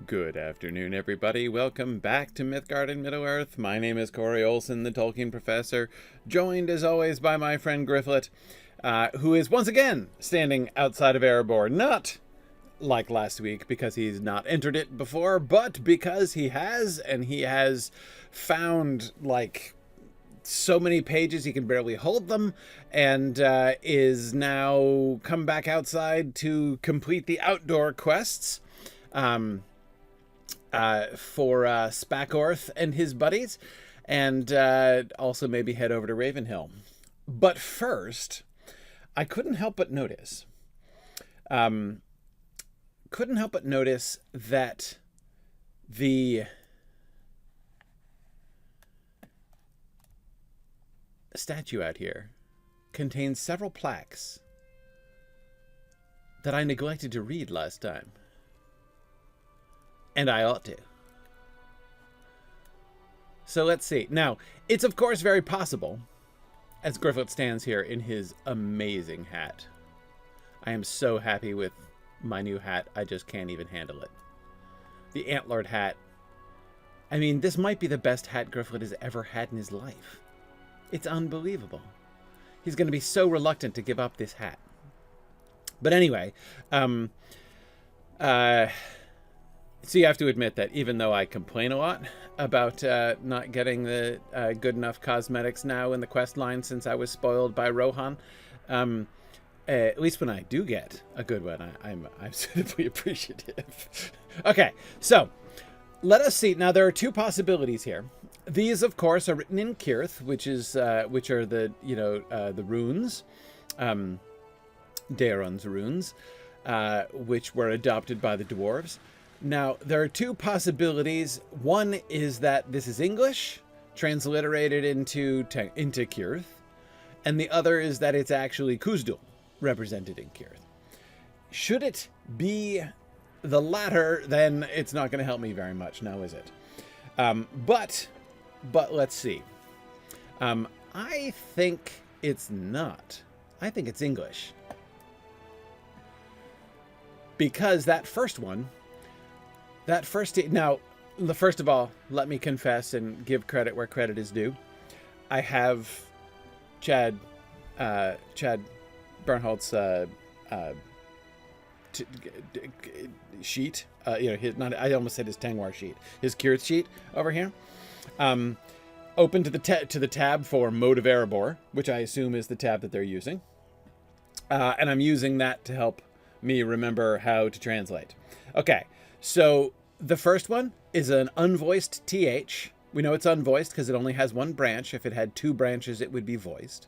Good afternoon, everybody. Welcome back to Mythgard in Middle-earth. My name is Corey Olsen, the Tolkien professor, joined as always by my friend Gryfflet, who is once again standing outside of Erebor. Not like last week because he's not entered it before, but because he has, and he has found like so many pages he can barely hold them, and is now come back outside to complete the outdoor quests for Spakorth and his buddies, and also maybe head over to Ravenhill. But first, I couldn't help but notice that the statue out here contains several plaques that I neglected to read last time. And I ought to. So let's see. Now, it's of course very possible, as Gryfflet stands here in his amazing hat. I am so happy with my new hat, I just can't even handle it. The antlered hat. I mean, this might be the best hat Gryfflet has ever had in his life. It's unbelievable. He's going to be so reluctant to give up this hat. But anyway, so you have to admit that even though I complain a lot about not getting the good enough cosmetics now in the quest line since I was spoiled by Rohan, at least when I do get a good one, I'm suitably appreciative. Okay, so let us see. Now there are two possibilities here. These, of course, are written in Cirith, which are the the runes, Dagrun's runes, which were adopted by the dwarves. Now, there are two possibilities. One is that this is English, transliterated into Cirith, and the other is that it's actually Khuzdul, represented in Cirith. Should it be the latter, then it's not going to help me very much now, is it? But let's see. I think it's not. I think it's English. Because that first one... Now, first of all, let me confess and give credit where credit is due. I have Chad Bernhaldt's sheet. I almost said his Tengwar sheet. His Cirith sheet over here. Open to the tab for Mode of Erebor, which I assume is the tab that they're using. And I'm using that to help me remember how to translate. Okay, so the first one is an unvoiced TH. We know it's unvoiced because it only has one branch. If it had two branches, it would be voiced.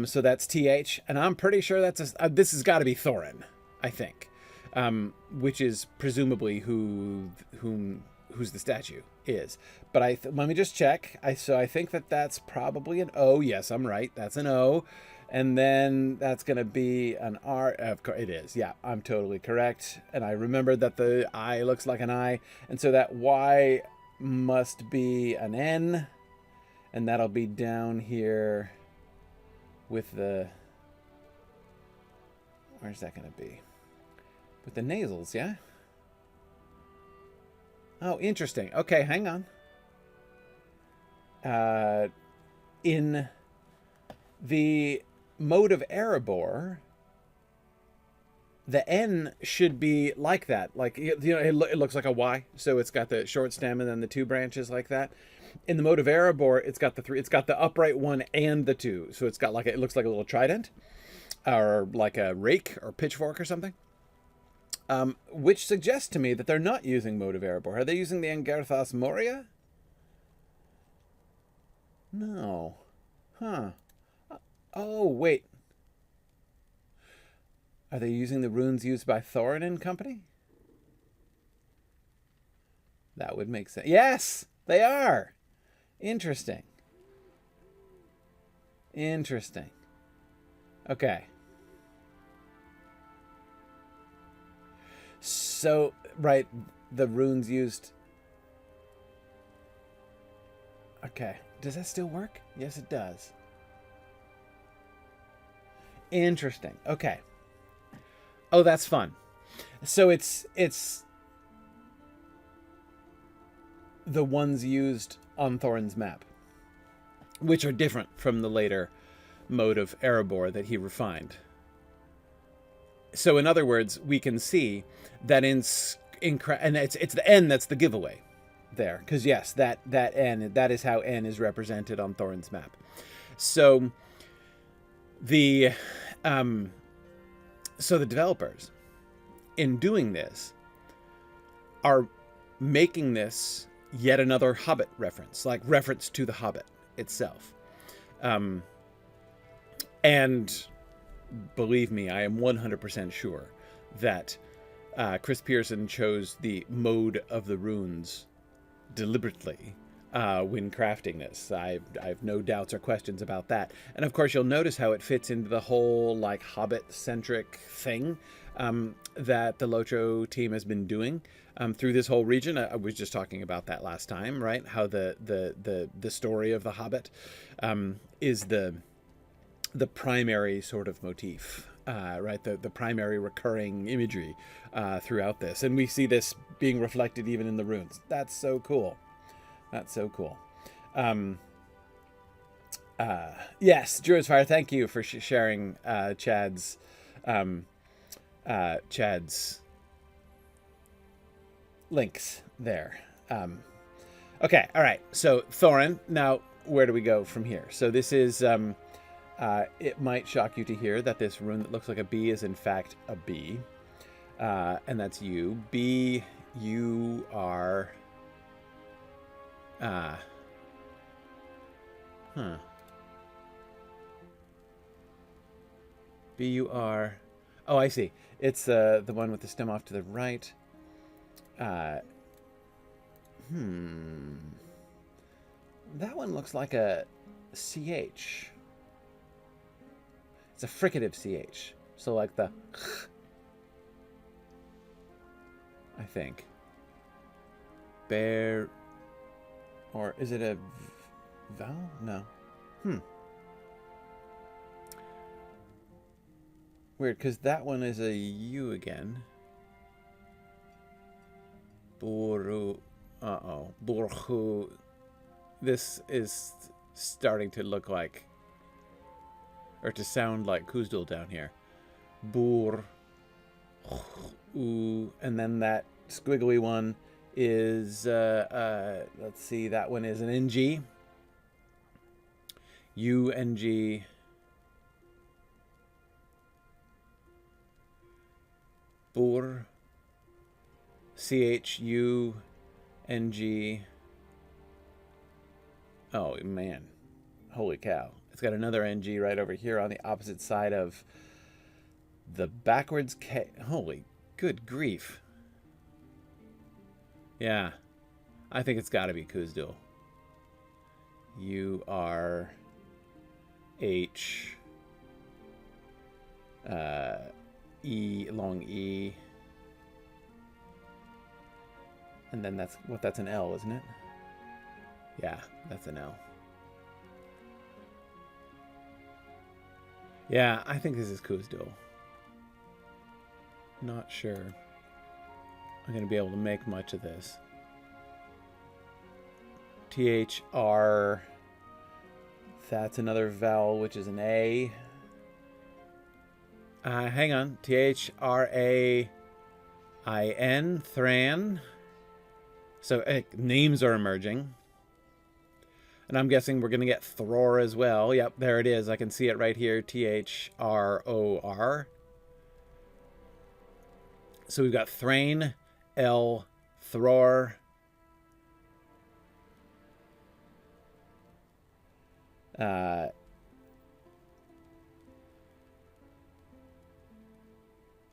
So that's TH, and I'm pretty sure that's this has got to be Thorin, I think, which is presumably who's the statue is. But let me just check. So I think that's probably an O. Yes, I'm right. That's an O. And then that's going to be an R. Of course, it is. Yeah, I'm totally correct. And I remembered that the I looks like an I. And so that Y must be an N. And that'll be down here with the... Where's that going to be? With the nasals, yeah? Oh, interesting. Okay, hang on. In the Mode of Erebor, the N should be like that. Like, it looks like a Y, so it's got the short stem and then the two branches like that. In the Mode of Erebor, it's got the three. It's got the upright one and the two. So it's got it looks like a little trident, or like a rake or pitchfork or something. Which suggests to me that they're not using Mode of Erebor. Are they using the Angerthas Moria? No. Huh. Oh, wait. Are they using the runes used by Thorin and company? That would make sense. Yes, they are. Interesting. Interesting. Okay. So, right, the runes used... Okay. Does that still work? Yes, it does. Interesting. Okay. Oh, that's fun. So it's the ones used on Thorin's map, which are different from the later mode of Erebor that he refined. So in other words, we can see that and it's the N that's the giveaway there, because yes, that N, that is how N is represented on Thorin's map. So the developers, in doing this, are making this yet another Hobbit reference, like reference to the Hobbit itself. And believe me, I am 100% sure that Chris Pearson chose the mode of the runes deliberately when crafting this. I have no doubts or questions about that. And of course, you'll notice how it fits into the whole like Hobbit-centric thing that the Lotro team has been doing through this whole region. I was just talking about that last time, right? How the story of the Hobbit is the primary sort of motif, right? The primary recurring imagery throughout this. And we see this being reflected even in the runes. That's so cool. That's so cool. Yes, Druid's Fire, thank you for sharing Chad's links there. Okay, all right. So Thorin, now where do we go from here? So this is... it might shock you to hear that this rune that looks like a B is in fact a B. And that's you. B, you are... B, you are... Oh, I see. It's the one with the stem off to the right. That one looks like a CH. It's a fricative CH. So like the... I think. Bear... Or is it a vowel? No. Weird, because that one is a U again. Boru... Uh-oh. Borhu... This is starting to look like... Or to sound like Kuzdul down here. Bur... And then that squiggly one is... let's see, that one is an NG. UNG... Bur... CHUNG... Oh, man. Holy cow. It's got another NG right over here on the opposite side of the backwards K. Holy good grief. Yeah. I think it's got to be Kuzdul. U-R... H... E, long E. And then that's an L, isn't it? Yeah, that's an L. Yeah, I think this is Kuzdul. Not sure I'm going to be able to make much of this. THR. That's another vowel, which is an A. Hang on. THRAIN. Thran. So names are emerging. And I'm guessing we're going to get Thror as well. Yep, there it is. I can see it right here. THROR. So we've got Thrain, L, Thror.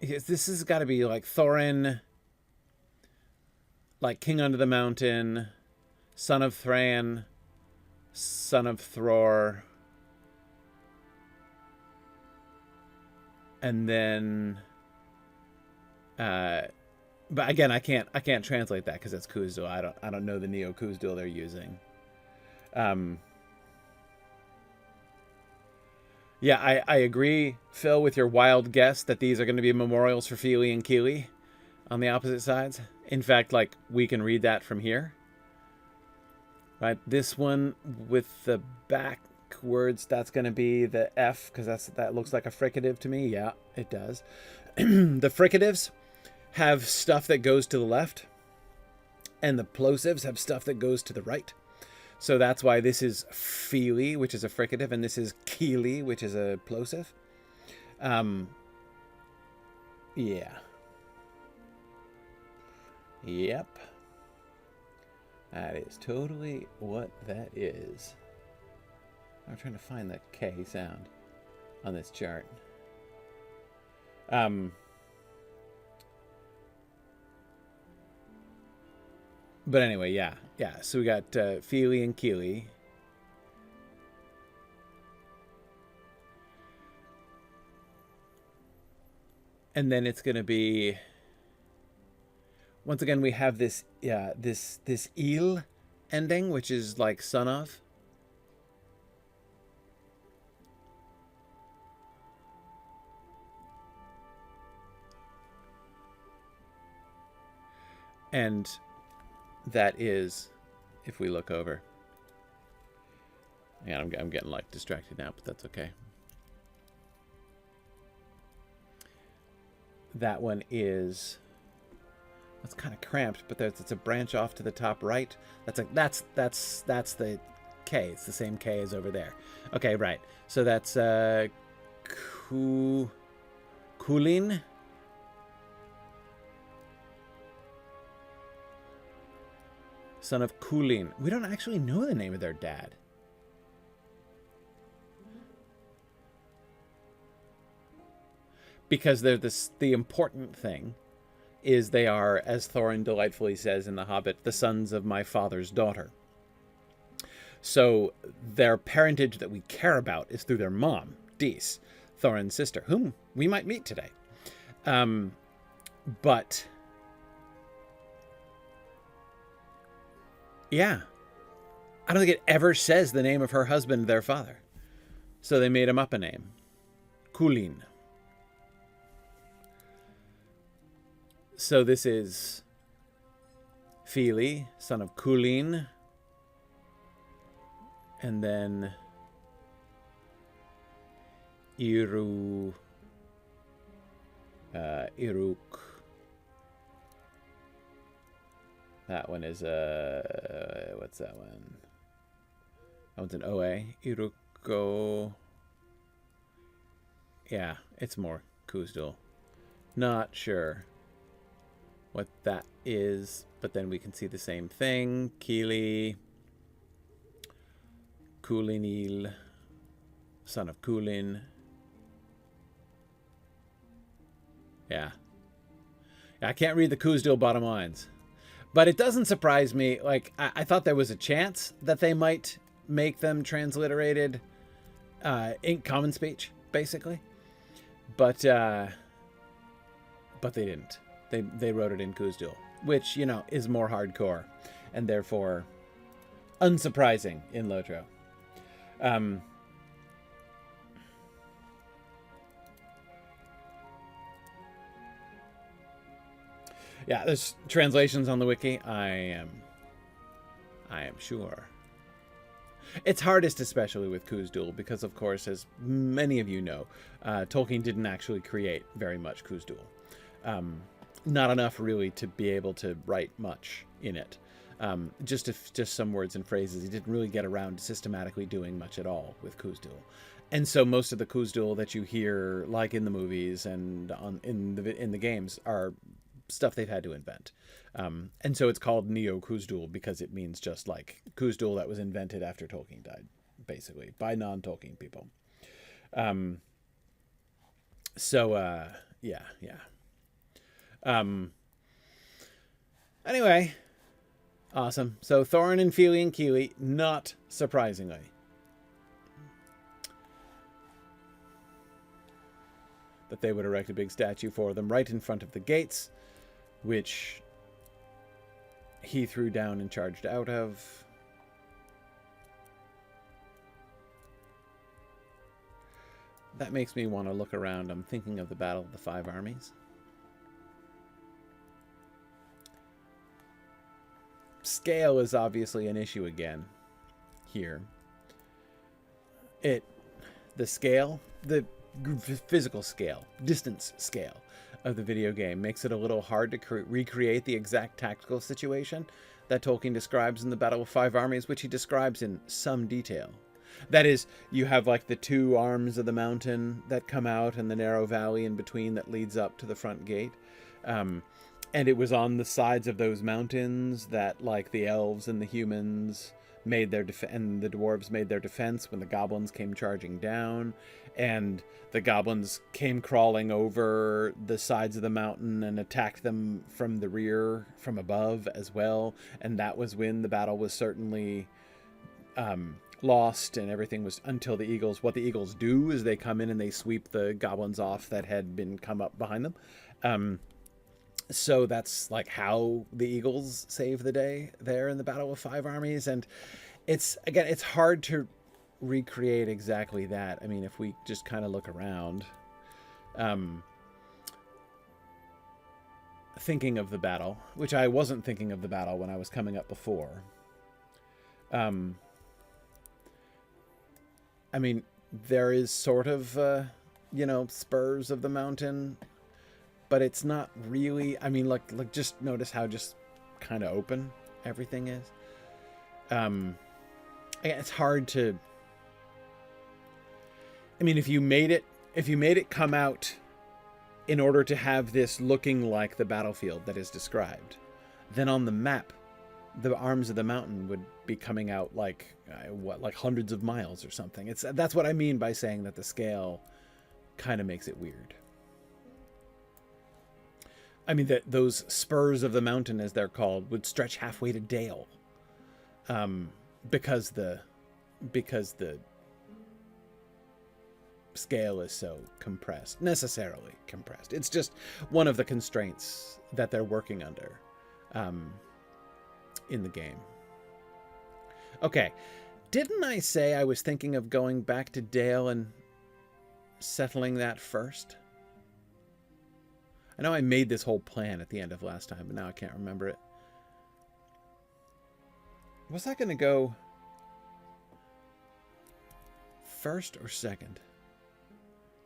This has got to be like Thorin, like King Under the Mountain, son of Thran, son of Thror, and then, but again, I can't translate that because it's Kuzdul. I don't know the Neo Kuzdul they're using. Yeah, I agree, Phil, with your wild guess that these are going to be memorials for Fili and Kili on the opposite sides. In fact, like, we can read that from here. Right, this one with the backwards, that's going to be the F, because that looks like a fricative to me. Yeah, it does. The fricatives have stuff that goes to the left, and the plosives have stuff that goes to the right. So that's why this is feely, which is a fricative, and this is keely, which is a plosive. Yeah. Yep. That is totally what that is. I'm trying to find the K sound on this chart. But anyway, yeah. So we got feely and keely. And then it's going to be, once again, we have this, this il ending, which is like son of. And that is, if we look over. Yeah, I'm getting like distracted now, but that's okay. That one is, it's kind of cramped, but it's a branch off to the top right. That's the K. It's the same K as over there. Okay, right. So that's Kulin. Son of Kulin. We don't actually know the name of their dad. Because they're the important thing is they are, as Thorin delightfully says in The Hobbit, the sons of my father's daughter. So their parentage that we care about is through their mom, Dis, Thorin's sister, whom we might meet today. But yeah, I don't think it ever says the name of her husband, their father. So they made him up a name. Kulin. So this is Fili, son of Kulin. And then Iruk. That one is what's that one? That one's an OA. Iruko. Yeah, it's more Khuzdul. Not sure what that is, but then we can see the same thing. Kili. Kulinil, son of Kulin. Yeah. I can't read the Khuzdul bottom lines. But it doesn't surprise me. Like, I thought there was a chance that they might make them transliterated in common speech, basically. But they didn't. They wrote it in Khuzdul, which, you know, is more hardcore and therefore unsurprising in Lotro. Yeah, there's translations on the wiki. I am sure. It's hardest, especially with Khuzdul, because, of course, as many of you know, Tolkien didn't actually create very much Khuzdul. Not enough, really, to be able to write much in it. Just some words and phrases. He didn't really get around to systematically doing much at all with Khuzdul. And so most of the Khuzdul that you hear, like in the movies and in the games, are stuff they've had to invent. And so it's called Neo-Khuzdul because it means just like Khuzdul that was invented after Tolkien died, basically, by non-Tolkien people. Yeah. Anyway, awesome. So Thorin and Fili and Kili, not surprisingly. That they would erect a big statue for them right in front of the gates, which he threw down and charged out of. That makes me want to look around. I'm thinking of the Battle of the Five Armies. scale is obviously an issue again here. The scale, the physical scale, distance scale of the video game makes it a little hard to recreate the exact tactical situation that Tolkien describes in the Battle of Five Armies, which he describes in some detail. That is, you have like the two arms of the mountain that come out and the narrow valley in between that leads up to the front gate. And it was on the sides of those mountains that like the elves and the humans made their and the dwarves made their defense when the goblins came charging down, and the goblins came crawling over the sides of the mountain and attacked them from the rear, from above as well. And that was when the battle was certainly lost, and everything was until the eagles. What the eagles do is they come in and they sweep the goblins off that had been come up behind them. So that's like how the eagles save the day there in the Battle of Five Armies. And it's hard to recreate exactly that. I mean, if we just kind of look around, thinking of the battle, which I wasn't thinking of the battle when I was coming up before. I mean, there is sort of, spurs of the mountain, but it's not really, I mean, like just notice how just kind of open everything is. It's hard to, I mean, if you made it come out in order to have this looking like the battlefield that is described, then on the map, the arms of the mountain would be coming out like hundreds of miles or something. That's what I mean by saying that the scale kind of makes it weird. I mean, that those spurs of the mountain, as they're called, would stretch halfway to Dale, because the scale is so compressed, necessarily compressed. It's just one of the constraints that they're working under in the game. Okay, didn't I say I was thinking of going back to Dale and settling that first? I know I made this whole plan at the end of last time, but now I can't remember it. Was that going to go first or second?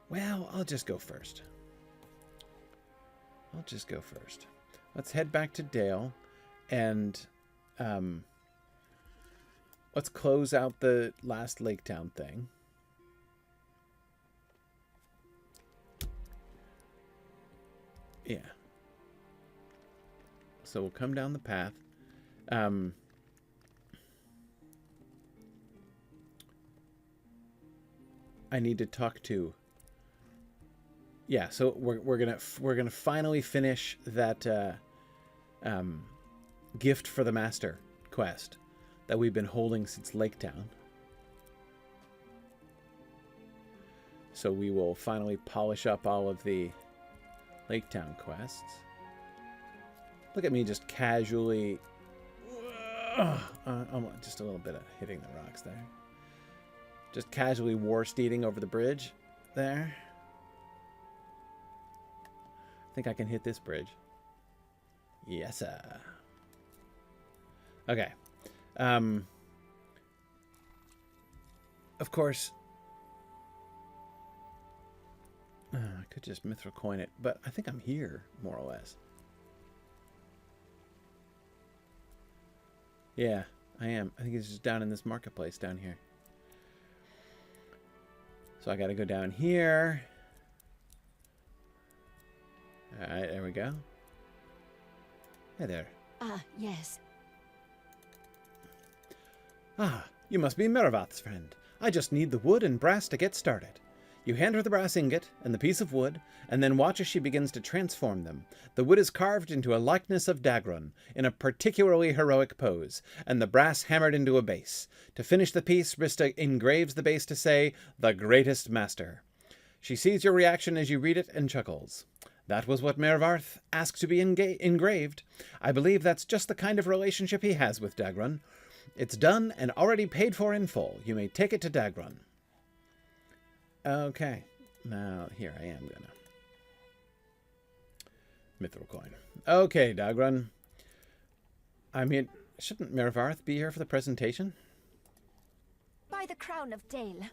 Well, I'll just go first. Let's head back to Dale and let's close out the last Lake Town thing. Yeah. So we'll come down the path. I need to talk to. Yeah. So we're gonna finally finish that gift for the master quest that we've been holding since Lake Town. So we will finally polish up all of the Lake Town quests. Look at me just casually. Just a little bit of hitting the rocks there. Just casually war steeding over the bridge there. I think I can hit this bridge. Yes, sir. Okay. Of course, I could just mithril coin it, but I think I'm here, more or less. Yeah, I am. I think it's just down in this marketplace down here. So I got to go down here. All right, there we go. Hey there. Ah, yes. Ah, you must be Meravath's friend. I just need the wood and brass to get started. You hand her the brass ingot and the piece of wood, and then watch as she begins to transform them. The wood is carved into a likeness of Dagrun, in a particularly heroic pose, and the brass hammered into a base. To finish the piece, Rista engraves the base to say, "The Greatest Master." She sees your reaction as you read it and chuckles. That was what Mervarth asked to be engraved. I believe that's just the kind of relationship he has with Dagrun. It's done and already paid for in full. You may take it to Dagrun. Okay. Now, here I am gonna. Mithril coin. Okay, Dagrun. I mean, shouldn't Mervarth be here for the presentation? By the crown of Dale.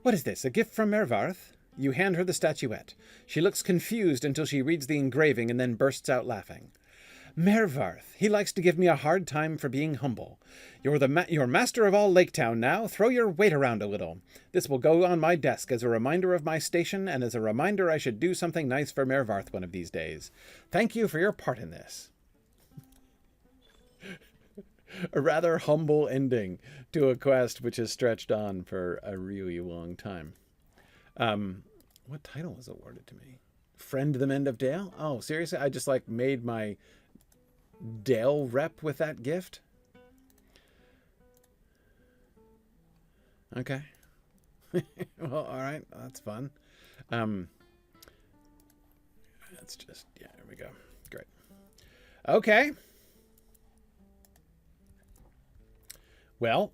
What is this, a gift from Mervarth? You hand her the statuette. She looks confused until she reads the engraving and then bursts out laughing. Mervarth, he likes to give me a hard time for being humble. You're master of all Lake Town now. Throw your weight around a little. This will go on my desk as a reminder of my station and as a reminder I should do something nice for Mervarth one of these days. Thank you for your part in this. A rather humble ending to a quest which has stretched on for a really long time. What title was awarded to me? Friend the Mend of Dale? Oh, seriously? I just made my Dale rep with that gift? Okay. Well, all right. That's fun. That's just, yeah, there we go. Great. Okay. Well,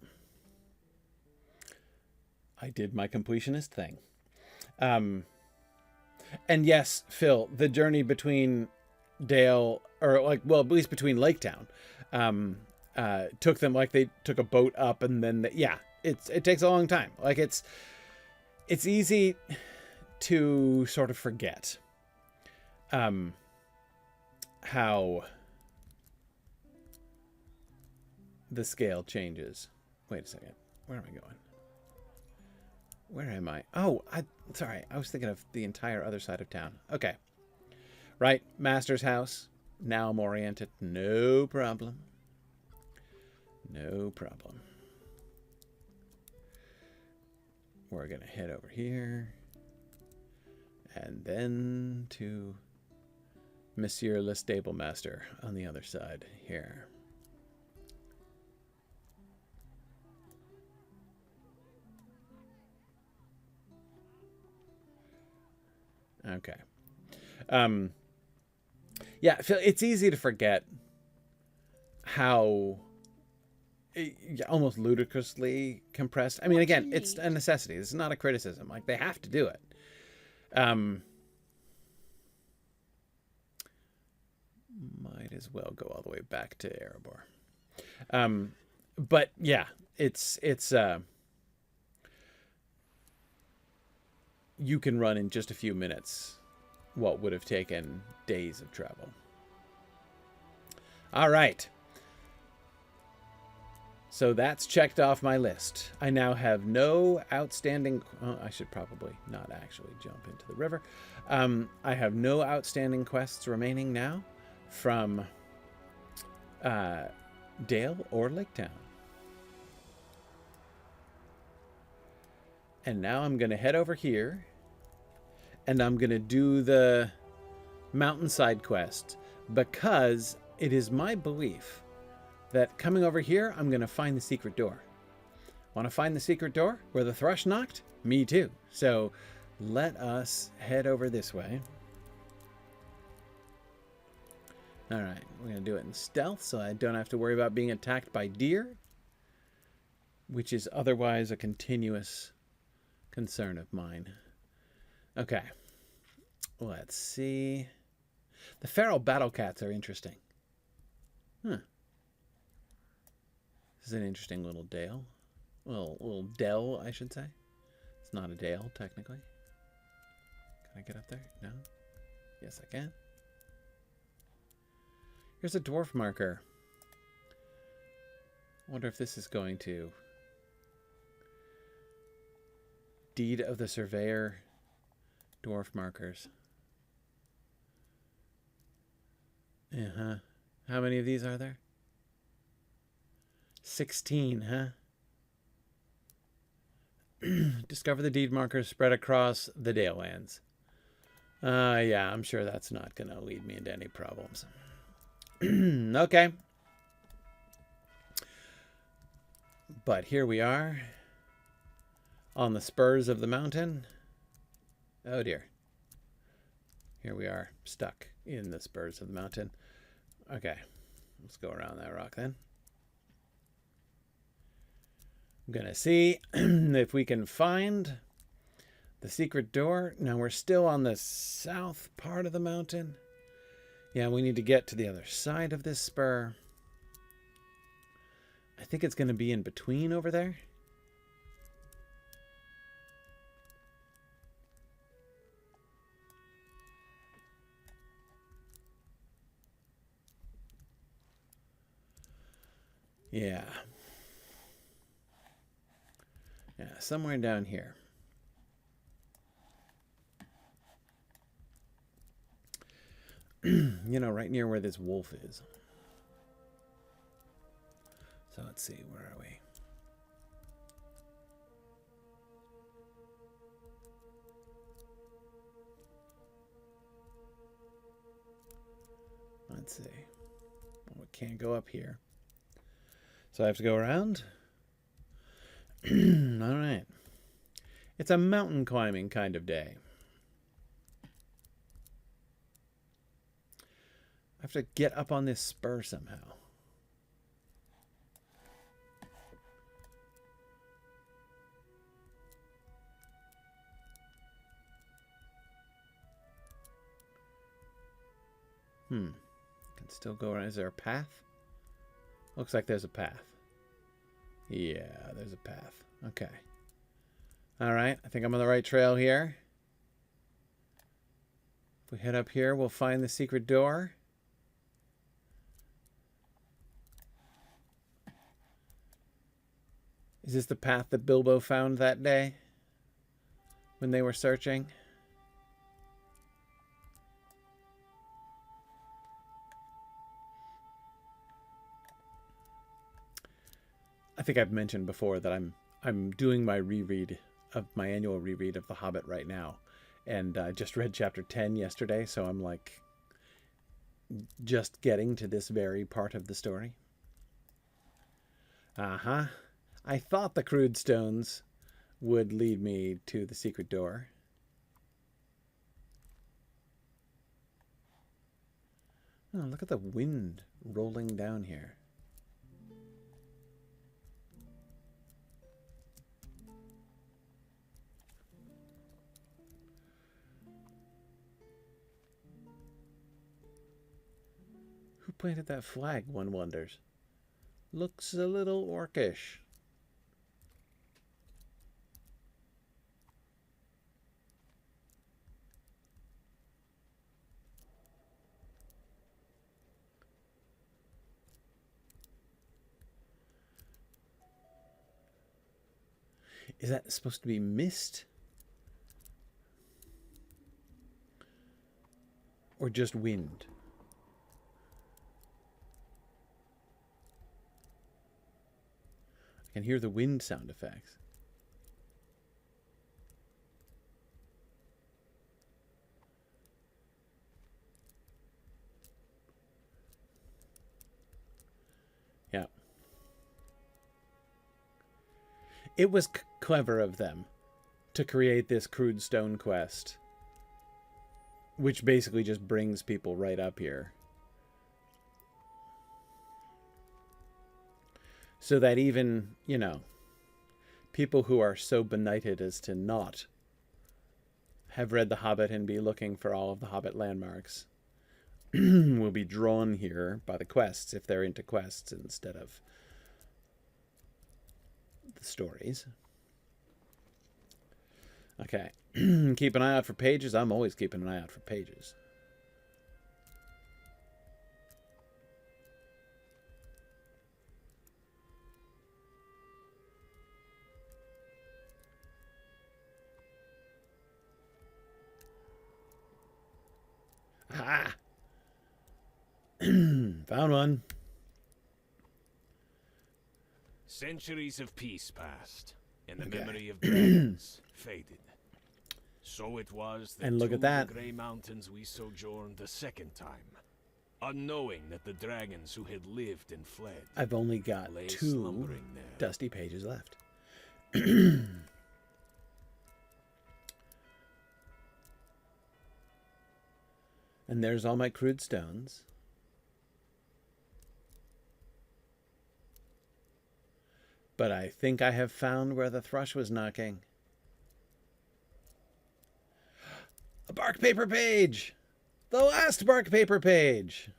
I did my completionist thing. And yes, Phil, the journey between Dale, or at least between Lake Town, took them they took a boat up and then, it takes a long time. It's easy to sort of forget, how the scale changes. Wait a second. Where am I going? Where am I? Oh, sorry. I was thinking of the entire other side of town. Okay. Right. Master's house. Now I'm oriented. No problem. No problem. We're going to head over here. And then to Monsieur Le Stable Master on the other side here. Okay. Yeah, it's easy to forget how almost ludicrously compressed. I mean, again, it's a necessity. This is not a criticism. They have to do it. Might as well go all the way back to Erebor. But yeah, it's you can run in just a few minutes what would have taken days of travel. All right. So that's checked off my list. I now have no outstanding... I should probably not actually jump into the river. I have no outstanding quests remaining now from Dale or Lake Town. And now I'm going to head over here and I'm going to do the mountainside quest because it is my belief that coming over here, I'm going to find the secret door. Want to find the secret door where the thrush knocked? Me too. So let us head over this way. All right, we're going to do it in stealth so I don't have to worry about being attacked by deer, which is otherwise a continuous concern of mine. Okay, let's see. The feral battle cats are interesting. Huh. This is an interesting little dale. Little dell, I should say. It's not a dale, technically. Can I get up there? No? Yes, I can. Here's a dwarf marker. I wonder if this is going to... Deed of the Surveyor dwarf markers. Uh-huh. How many of these are there? 16, huh? Discover the deed markers spread across the Dale lands. Yeah, I'm sure that's not going to lead me into any problems. Okay. But here we are on the spurs of the mountain. Oh dear. Here we are stuck in the spurs of the mountain. Okay. Let's go around that rock then. I'm going to see if we can find the secret door. Now we're still on the south part of the mountain. Yeah, we need to get to the other side of this spur. I think it's going to be in between over there. Yeah. Yeah, somewhere down here. You know, right near where this wolf is. So let's see, where are we? Let's see. Well, we can't go up here. So I have to go around? All right. It's a mountain climbing kind of day. I have to get up on this spur somehow. Can still go around. Is there a path? Looks like there's a path. Yeah, there's a path. Okay. All right. I think I'm on the right trail here. If we head up here, we'll find the secret door. Is this the path that Bilbo found that day when they were searching? I think I've mentioned before that I'm doing my reread of my annual reread of The Hobbit right now, and I just read chapter 10 yesterday, so I'm like just getting to this very part of the story. I thought the Crude Stones would lead me to the secret door. Oh, look at the wind rolling down here. Who planted that flag, one wonders? Looks a little orcish. Is that supposed to be mist? Or just wind? I can hear the wind sound effects. Yeah. It was clever of them to create this Crude Stone quest, which basically just brings people right up here. So that even, you know, people who are so benighted as to not have read The Hobbit and be looking for all of the Hobbit landmarks will be drawn here by the quests, if they're into quests instead of the stories. Okay. Keep an eye out for pages. I'm always keeping an eye out for pages. Ah! Found one. Centuries of peace passed, and the memory of dragons faded. So it was that And look at that. the Grey Mountains we sojourned the second time, unknowing that the dragons who had lived and fled I've only got lay 2 slumbering there. dusty pages left. And there's all my Crude Stones. But I think I have found where the thrush was knocking. A bark paper page! The last bark paper page!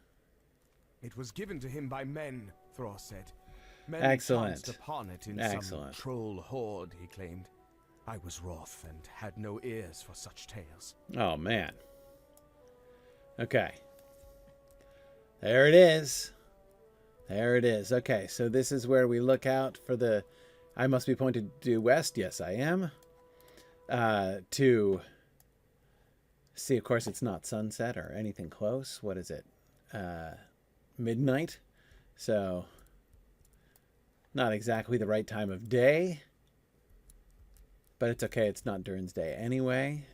It was given to him by men, Thor said. Many Excellent. chanced upon it in Excellent. some troll horde, he claimed. I was wroth and had no ears for such tales. Oh, man. Okay. There it is. There it is. Okay, so this is where we look out for the... I must be pointed due west. Yes, I am. To see, of course, it's not sunset or anything close. What is it? Midnight. So, not exactly the right time of day. But it's okay. It's not Durin's Day anyway.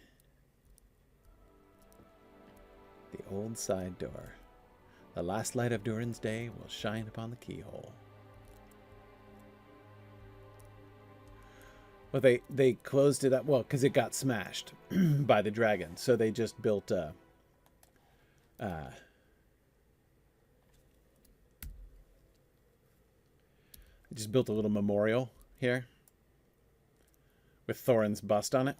The old side door. The last light of Durin's Day will shine upon the keyhole. Well, they closed it up, well, because it got smashed by the dragon. So they just built a... just built a little memorial here with Thorin's bust on it.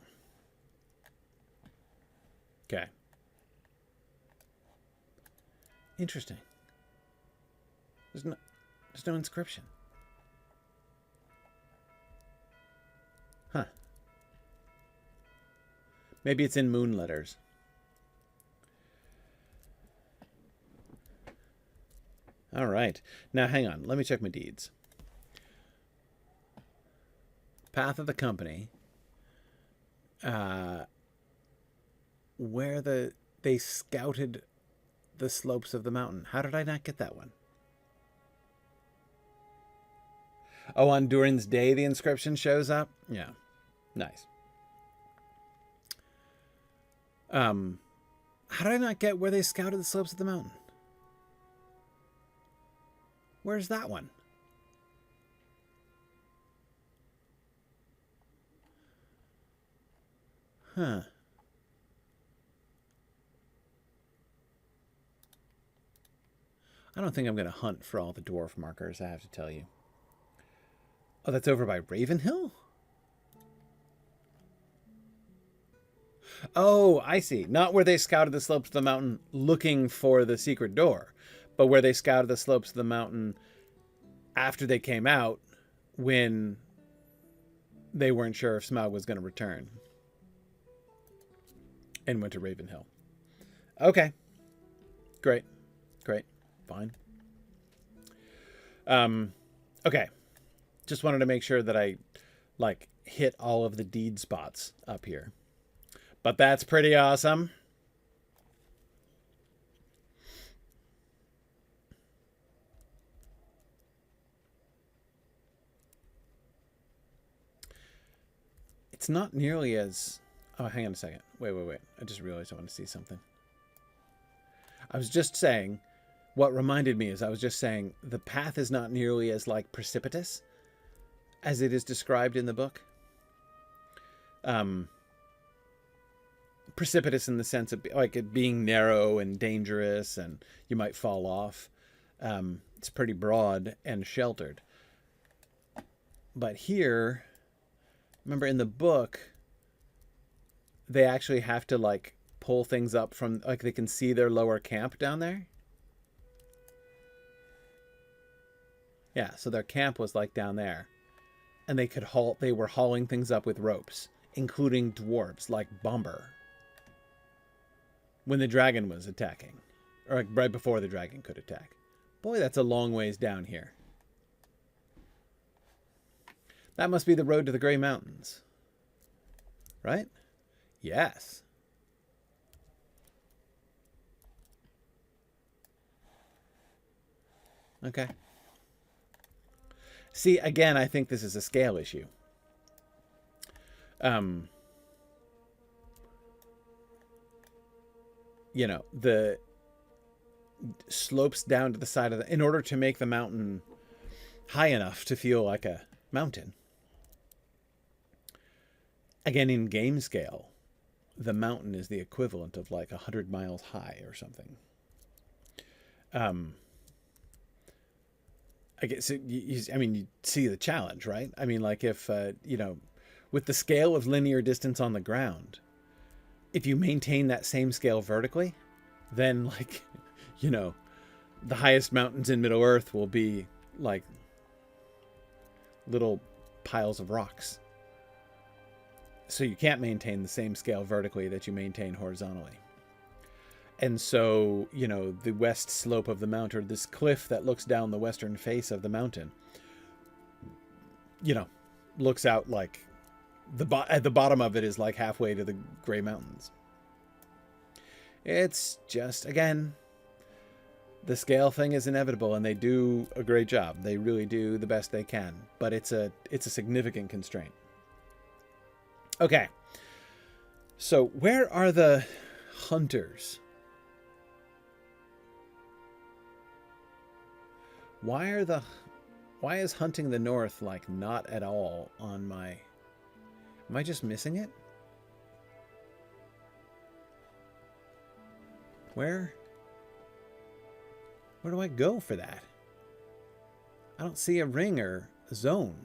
Okay. Interesting. There's no inscription. Huh. Maybe it's in moon letters. All right. Now, hang on. Let me check my deeds. Path of the Company. Where they scouted the slopes of the mountain. How did I not get that one? Oh, on Durin's Day, the inscription shows up? Yeah. Nice. How did I not get where they scouted the slopes of the mountain? Where's that one? Huh. I don't think I'm going to hunt for all the dwarf markers, I have to tell you. Oh, that's over by Ravenhill? Oh, I see. Not where they scouted the slopes of the mountain looking for the secret door, but where they scouted the slopes of the mountain after they came out when they weren't sure if Smaug was going to return. And went to Ravenhill. Okay. Great. Great. Fine. Okay. Just wanted to make sure that I, hit all of the deed spots up here. But that's pretty awesome. It's not nearly as... Oh, hang on a second. Wait. I just realized I want to see something. I was just saying, what reminded me is I was just saying the path is not nearly as, precipitous as it is described in the book. Precipitous in the sense of, it being narrow and dangerous and you might fall off. It's pretty broad and sheltered. But here, remember in the book... they actually have to pull things up from they can see their lower camp down there. Yeah, so their camp was down there. And they were hauling things up with ropes, including dwarves like Bomber. When the dragon was attacking. Or right before the dragon could attack. Boy, that's a long ways down here. That must be the road to the Grey Mountains. Right? Yes. Okay. See, again, I think this is a scale issue. The slopes down to the side of in order to make the mountain high enough to feel like a mountain. Again, in game scale, the mountain is the equivalent of 100 miles high or something. I guess you see the challenge, right? I mean, if with the scale of linear distance on the ground, if you maintain that same scale vertically, then the highest mountains in Middle Earth will be little piles of rocks. So you can't maintain the same scale vertically that you maintain horizontally. And so, you know, the west slope of the mountain, or this cliff that looks down the western face of the mountain, you know, looks out like at the bottom of it is like halfway to the Grey Mountains. It's just, again, the scale thing is inevitable, and they do a great job. They really do the best they can, but it's a significant constraint. Okay, so where are the hunters? Why is hunting the north like not at all on my... Am I just missing it? Where do I go for that? I don't see a ring or a zone.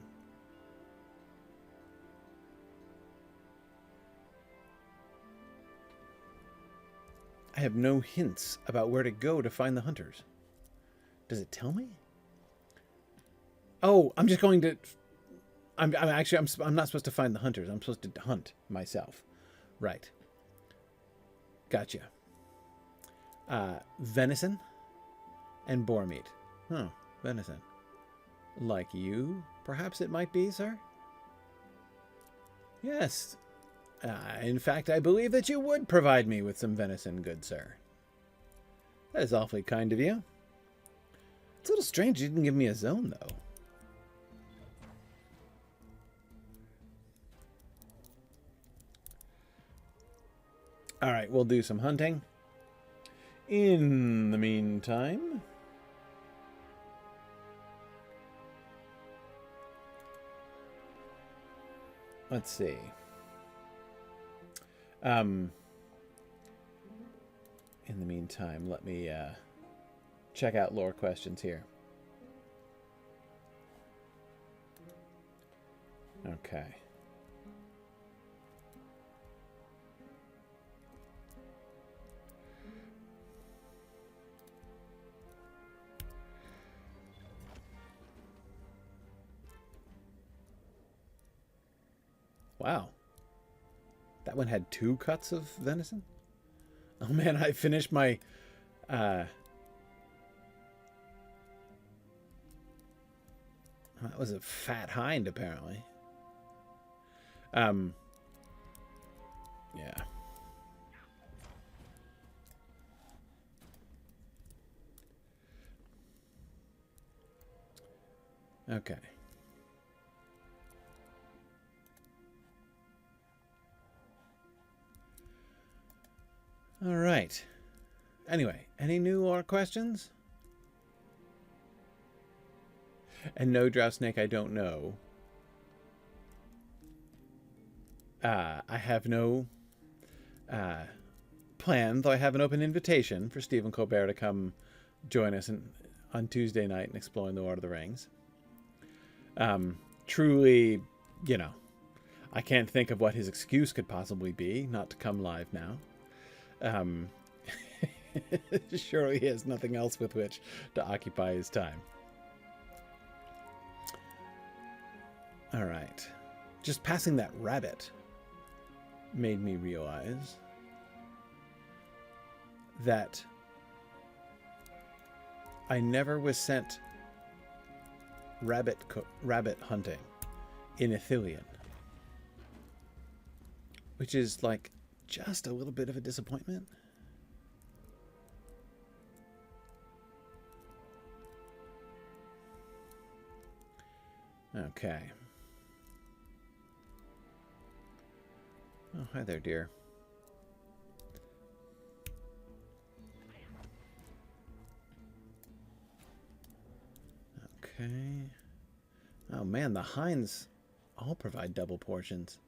I have no hints about where to go to find the hunters. Does it tell me? Oh, I'm just going to... I'm not supposed to find the hunters. I'm supposed to hunt myself. Right. Gotcha. Venison and boar meat. Huh, venison. Like you, perhaps it might be, sir? Yes. In fact, I believe that you would provide me with some venison, good sir. That is awfully kind of you. It's a little strange you didn't give me a zone, though. All right, we'll do some hunting. In the meantime... Let's see. In the meantime, let me check out lore questions here. Okay. Wow. That one had 2 cuts of venison? Oh man, I finished my... that was a fat hind, apparently. Yeah. Okay. All right. Anyway, any new lore questions? And no, Drow Snake, I don't know. I have no plan, though I have an open invitation for Stephen Colbert to come join us on Tuesday night in Exploring the Lord of the Rings. Truly, you know, I can't think of what his excuse could possibly be not to come live now. Surely he has nothing else with which to occupy his time. All right. Just passing that rabbit made me realize that I never was sent rabbit hunting in Ithilien, which is like just a little bit of a disappointment. Okay. Oh, hi there, dear. Okay. Oh man, the hinds all provide double portions.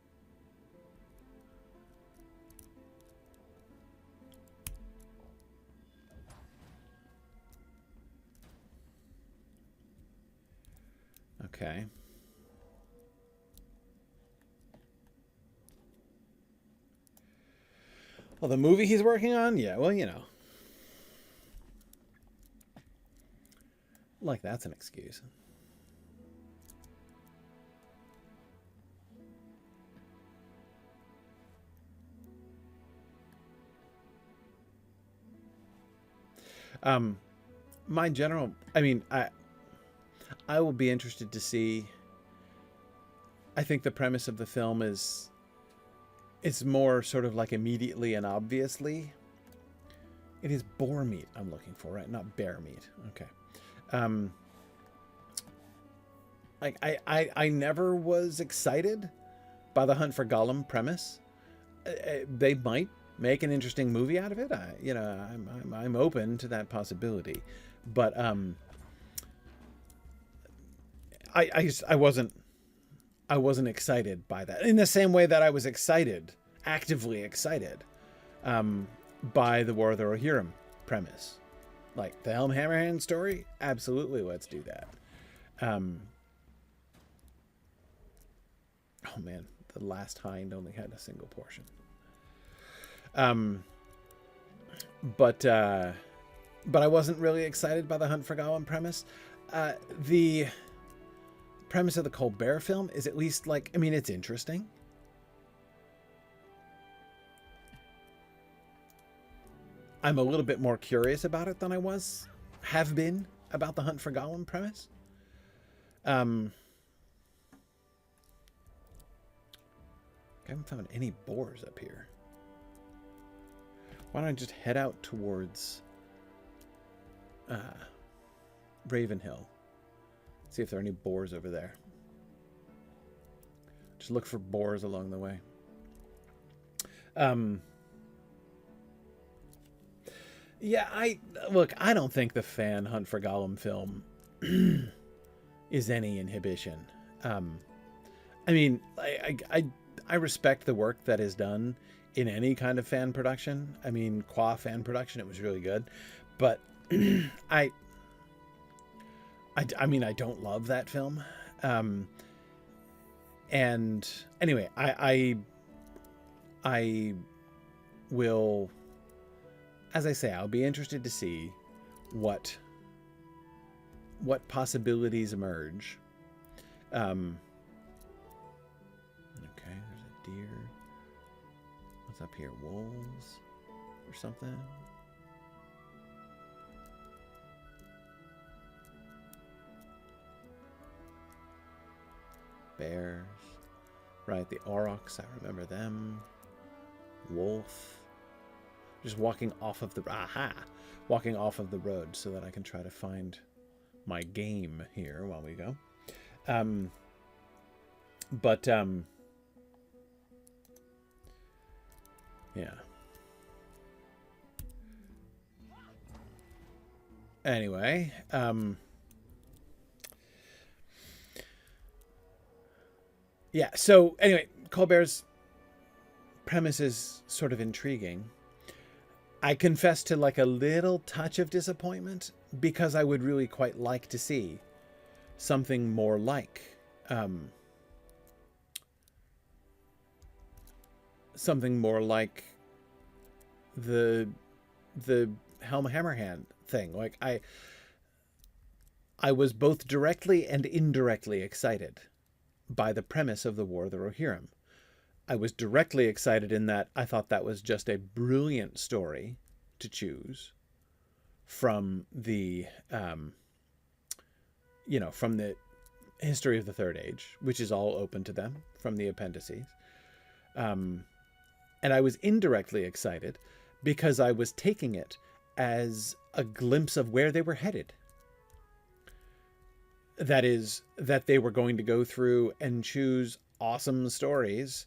Okay. Well, the movie he's working on? Yeah, well, you know. Like, that's an excuse. My general, I will be interested to see. I think the premise of the film is, it's more sort of like immediately and obviously. It is boar meat I'm looking for, right? Not bear meat. Okay. I never was excited by the Hunt for Gollum premise. They might make an interesting movie out of it. I'm open to that possibility, but I wasn't excited by that in the same way that I was actively excited, by the War of the Rohirrim premise. Like the Helm Hammerhand story, absolutely, let's do that. Oh man, the last hind only had a single portion. But I wasn't really excited by the Hunt for Gollum premise. The premise of the Colbert film is at least it's interesting. I'm a little bit more curious about it than I have been about the Hunt for Gollum premise. I haven't found any boars up here. Why don't I just head out towards Ravenhill? See if there are any boars over there. Just look for boars along the way. Yeah, I don't think the fan Hunt for Gollum film is any inhibition. I respect the work that is done in any kind of fan production. Qua fan production, it was really good, but I don't love that film. And anyway, I will, as I say, I'll be interested to see what possibilities emerge. Okay, there's a deer. What's up here? Wolves or something? Bears. Right, the aurochs, I remember them. Wolf. Just walking off of the road so that I can try to find my game here while we go. Yeah. Anyway, yeah, so anyway, Colbert's premise is sort of intriguing. I confess to a little touch of disappointment because I would really quite like to see something more like the Helm Hammerhand thing. I was both directly and indirectly excited by the premise of the War of the Rohirrim. I was directly excited in that I thought that was just a brilliant story to choose from the, from the history of the Third Age, which is all open to them from the appendices. And I was indirectly excited because I was taking it as a glimpse of where they were headed. That is, that they were going to go through and choose awesome stories,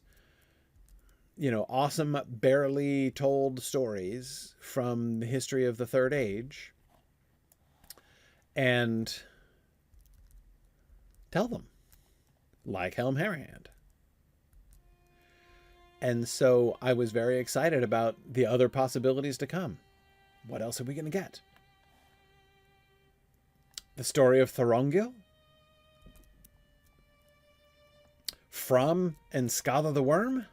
awesome, barely told stories from the history of the Third Age and tell them, like Helm Hammerhand. And so I was very excited about the other possibilities to come. What else are we going to get? The story of Thorongil? From and Scatha the Worm?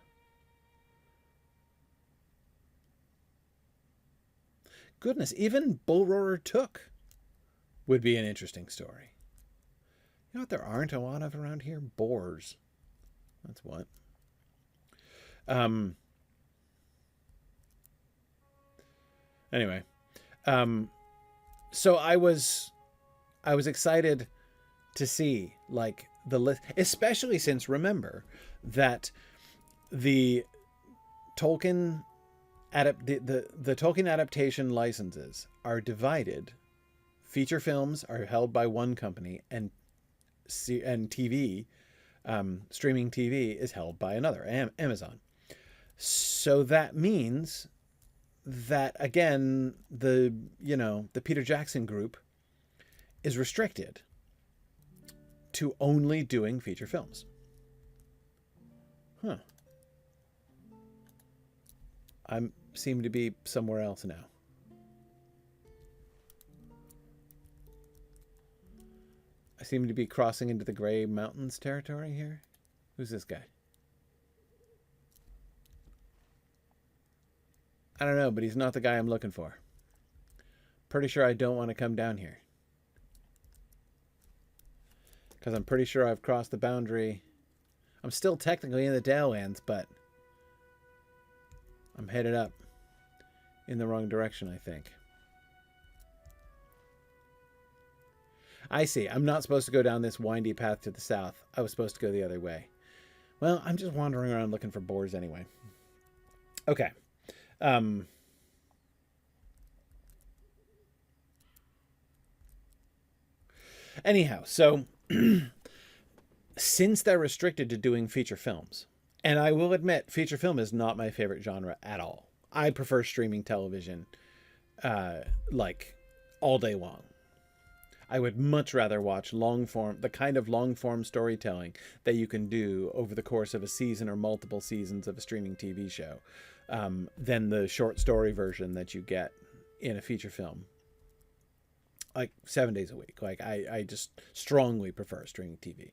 Goodness, even Bullroarer Took would be an interesting story. You know what there aren't a lot of around here? Boars. That's what. Anyway. So I was excited to see like the list, especially since remember that the Tolkien the Tolkien adaptation licenses are divided. Feature films are held by one company, and TV, streaming TV, is held by another, Amazon. So that means that again, the Peter Jackson group is restricted to only doing feature films. Huh. I seem to be somewhere else now. I seem to be crossing into the Grey Mountains territory here. Who's this guy? I don't know, but he's not the guy I'm looking for. Pretty sure I don't want to come down here. Because I'm pretty sure I've crossed the boundary. I'm still technically in the Dalelands, but I'm headed up in the wrong direction, I think. I see. I'm not supposed to go down this windy path to the south. I was supposed to go the other way. Well, I'm just wandering around looking for boars anyway. Okay. Anyhow, so since they're restricted to doing feature films, and I will admit, feature film is not my favorite genre at all. I prefer streaming television, like all day long. I would much rather watch the kind of long form storytelling that you can do over the course of a season or multiple seasons of a streaming TV show, than the short story version that you get in a feature film. Like 7 days a week. Like I just strongly prefer streaming TV.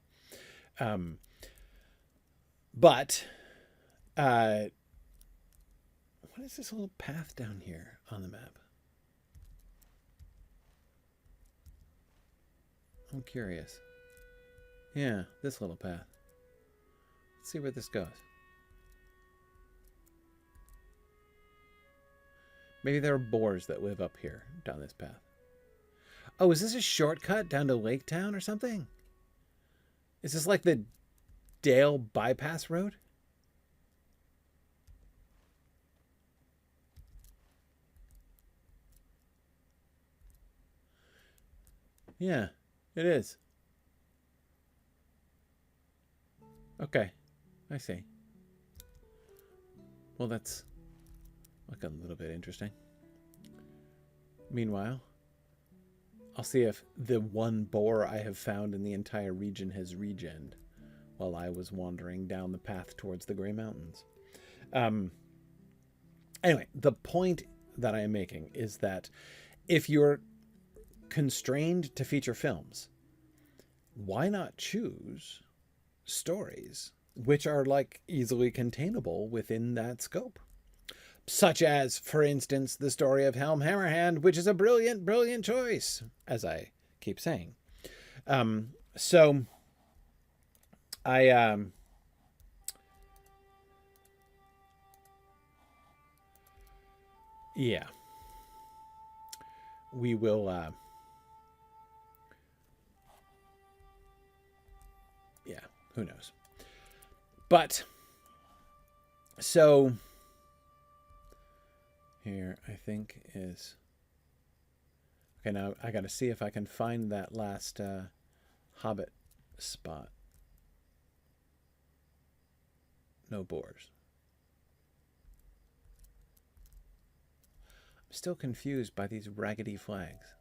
But what is this little path down here on the map? I'm curious. Yeah, this little path. Let's see where this goes. Maybe there are boars that live up here down this path. Oh, is this a shortcut down to Lake Town or something? Is this like the Dale Bypass Road? Yeah, it is. Okay, I see. Well, that's like a little bit interesting. Meanwhile, I'll see if the one boar I have found in the entire region has regened while I was wandering down the path towards the Grey Mountains. Anyway, the point that I am making is that if you're constrained to feature films, why not choose stories which are like easily containable within that scope? Such as, for instance, the story of Helm Hammerhand, which is a brilliant, brilliant choice, as I keep saying. So I yeah, we will yeah, who knows. But so here, I think, is... Okay, now I got to see if I can find that last Hobbit spot. No boars. I'm still confused by these raggedy flags.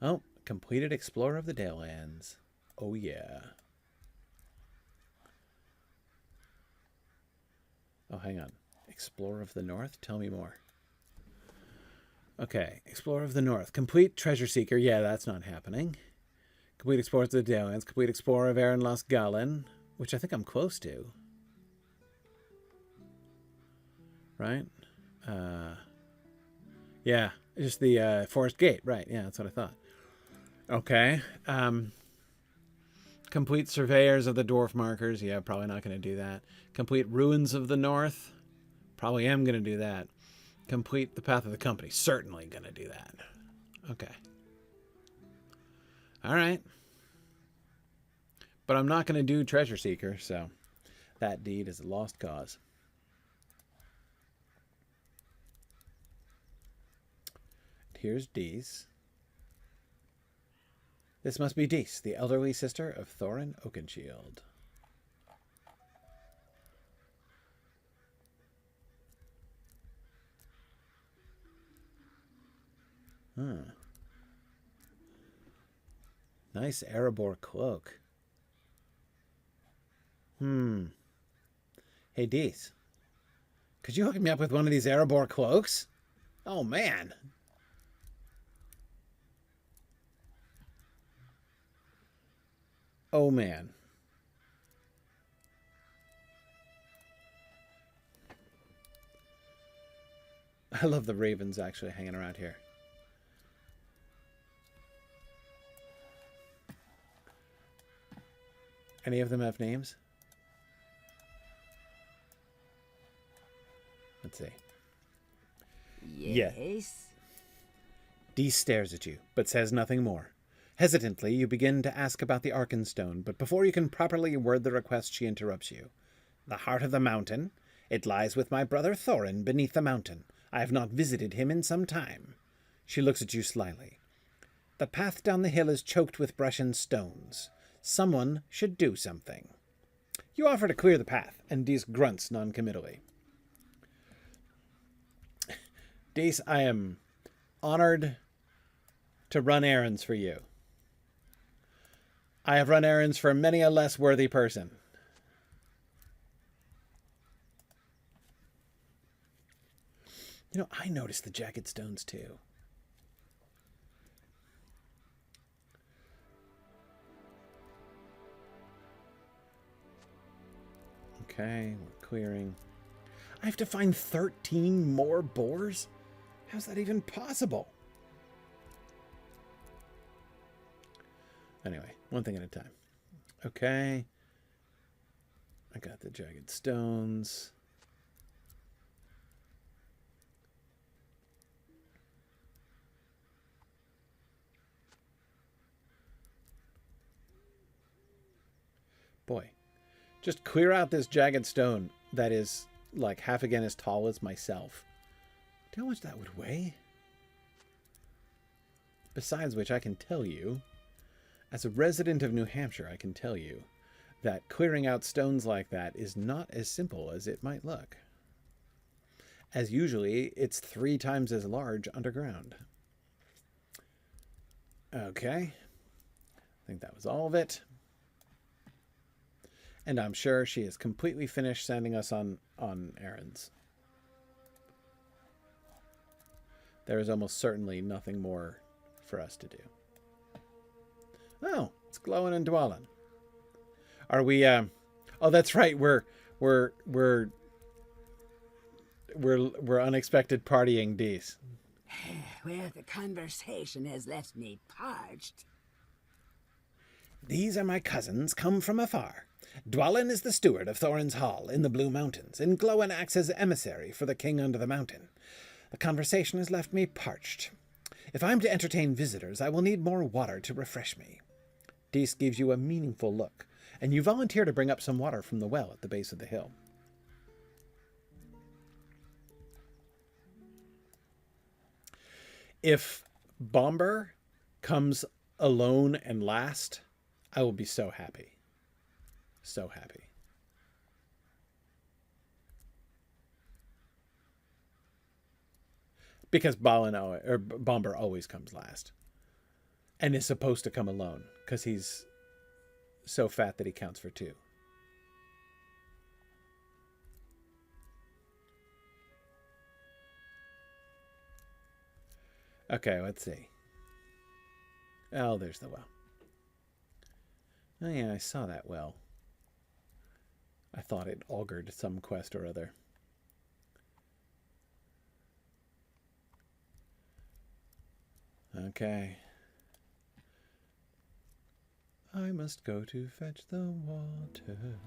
Oh, completed Explorer of the Dalelands. Oh, yeah. Oh, hang on. Explorer of the North? Tell me more. Okay, Explorer of the North. Complete Treasure Seeker. Yeah, that's not happening. Complete Explorer of the Dalelands. Complete Explorer of Erin Lost Galen, which I think I'm close to. Right? Yeah, just the Forest Gate. Right, yeah, that's what I thought. Okay. Complete surveyors of the dwarf markers. Yeah, probably not going to do that. Complete ruins of the north. Probably am going to do that. Complete the path of the company. Certainly going to do that. Okay. All right. But I'm not going to do treasure seeker, so that deed is a lost cause. Here's Dees. This must be Dees, the elderly sister of Thorin Oakenshield. Huh. Nice Erebor cloak. Hey, Dees. Could you hook me up with one of these Erebor cloaks? Oh, man. Oh, man. I love the ravens actually hanging around here. Any of them have names? Let's see. Yes. Dee stares at you, but says nothing more. Hesitantly, you begin to ask about the Arkenstone, but before you can properly word the request, she interrupts you. The heart of the mountain? It lies with my brother Thorin beneath the mountain. I have not visited him in some time. She looks at you slyly. The path down the hill is choked with brush and stones. Someone should do something. You offer to clear the path, and Dees grunts noncommittally. Dees, I am honored to run errands for you. I have run errands for many a less worthy person. You know, I noticed the jagged stones too. Okay, we're clearing. I have to find 13 more boars? How's that even possible? Anyway, one thing at a time. Okay. I got the jagged stones. Boy, just clear out this jagged stone that is like half again as tall as myself. Do you know how much that would weigh? Besides which, I can tell you, as a resident of New Hampshire, I can tell you that clearing out stones like that is not as simple as it might look. As usually, it's 3 times as large underground. Okay. I think that was all of it. And I'm sure she is completely finished sending us on errands. There is almost certainly nothing more for us to do. Oh, it's glowing and Dwalin. Are we? Oh, that's right. We're unexpected partying Dees. Well, the conversation has left me parched. These are my cousins, come from afar. Dwalin is the steward of Thorin's Hall in the Blue Mountains, and Glowin acts as emissary for the king under the mountain. The conversation has left me parched. If I'm to entertain visitors, I will need more water to refresh me. Dees gives you a meaningful look, and you volunteer to bring up some water from the well at the base of the hill. If Bomber comes alone and last, I will be so happy. So happy. Because Bomber always comes last. And is supposed to come alone. Because he's so fat that he counts for 2. Okay, let's see. Oh, there's the well. Oh yeah, I saw that well. I thought it augured some quest or other. Okay. I must go to fetch the water.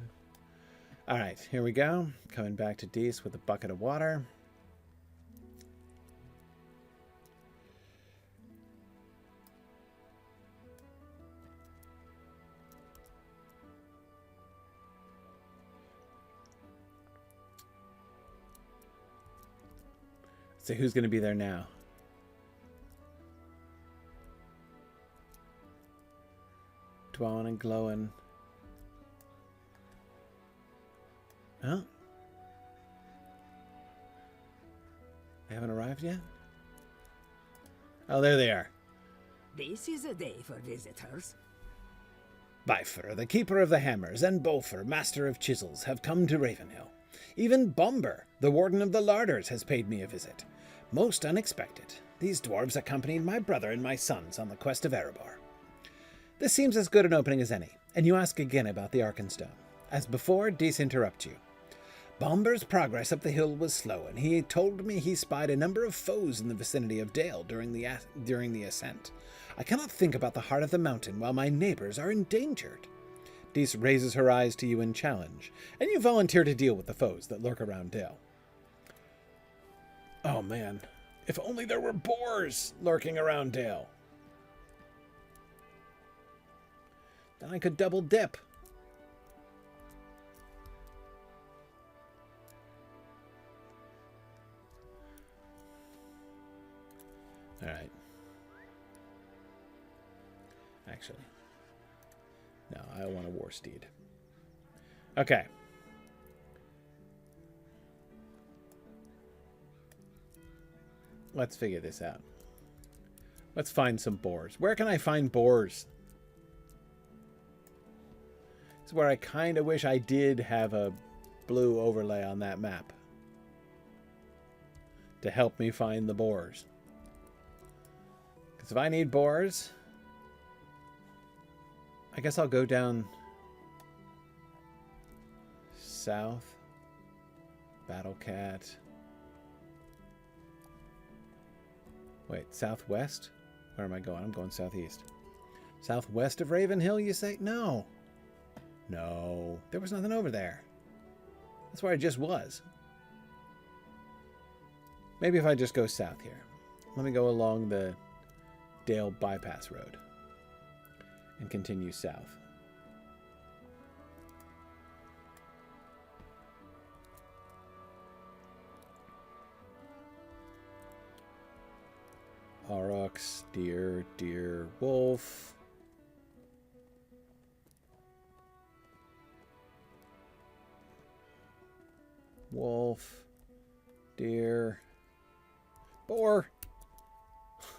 All right, here we go. Coming back to Dees with a bucket of water. So who's going to be there now? Dwelling and glowing. Huh? They haven't arrived yet? Oh, there they are. This is a day for visitors. Bifer, the keeper of the hammers, and Bolfer, master of chisels, have come to Ravenhill. Even Bomber, the warden of the larders, has paid me a visit. Most unexpected. These dwarves accompanied my brother and my sons on the quest of Erebor. This seems as good an opening as any, and you ask again about the Arkenstone. As before, Dees interrupts you. Bomber's progress up the hill was slow, and he told me he spied a number of foes in the vicinity of Dale during the ascent. I cannot think about the heart of the mountain while my neighbors are endangered. Dees raises her eyes to you in challenge, and you volunteer to deal with the foes that lurk around Dale. Oh man, if only there were boars lurking around Dale. Then I could double dip. All right. Actually, no, I want a war steed. Okay. Let's figure this out. Let's find some boars. Where can I find boars? This is where I kind of wish I did have a blue overlay on that map to help me find the boars. Because if I need boars, I guess I'll go down south. Battle Cat. Wait, southwest? Where am I going? I'm going southeast. Southwest of Ravenhill, you say? No. No. There was nothing over there. That's where I just was. Maybe if I just go south here. Let me go along the Dale Bypass Road and continue south. Aurochs, deer, deer, wolf. Wolf, deer, boar.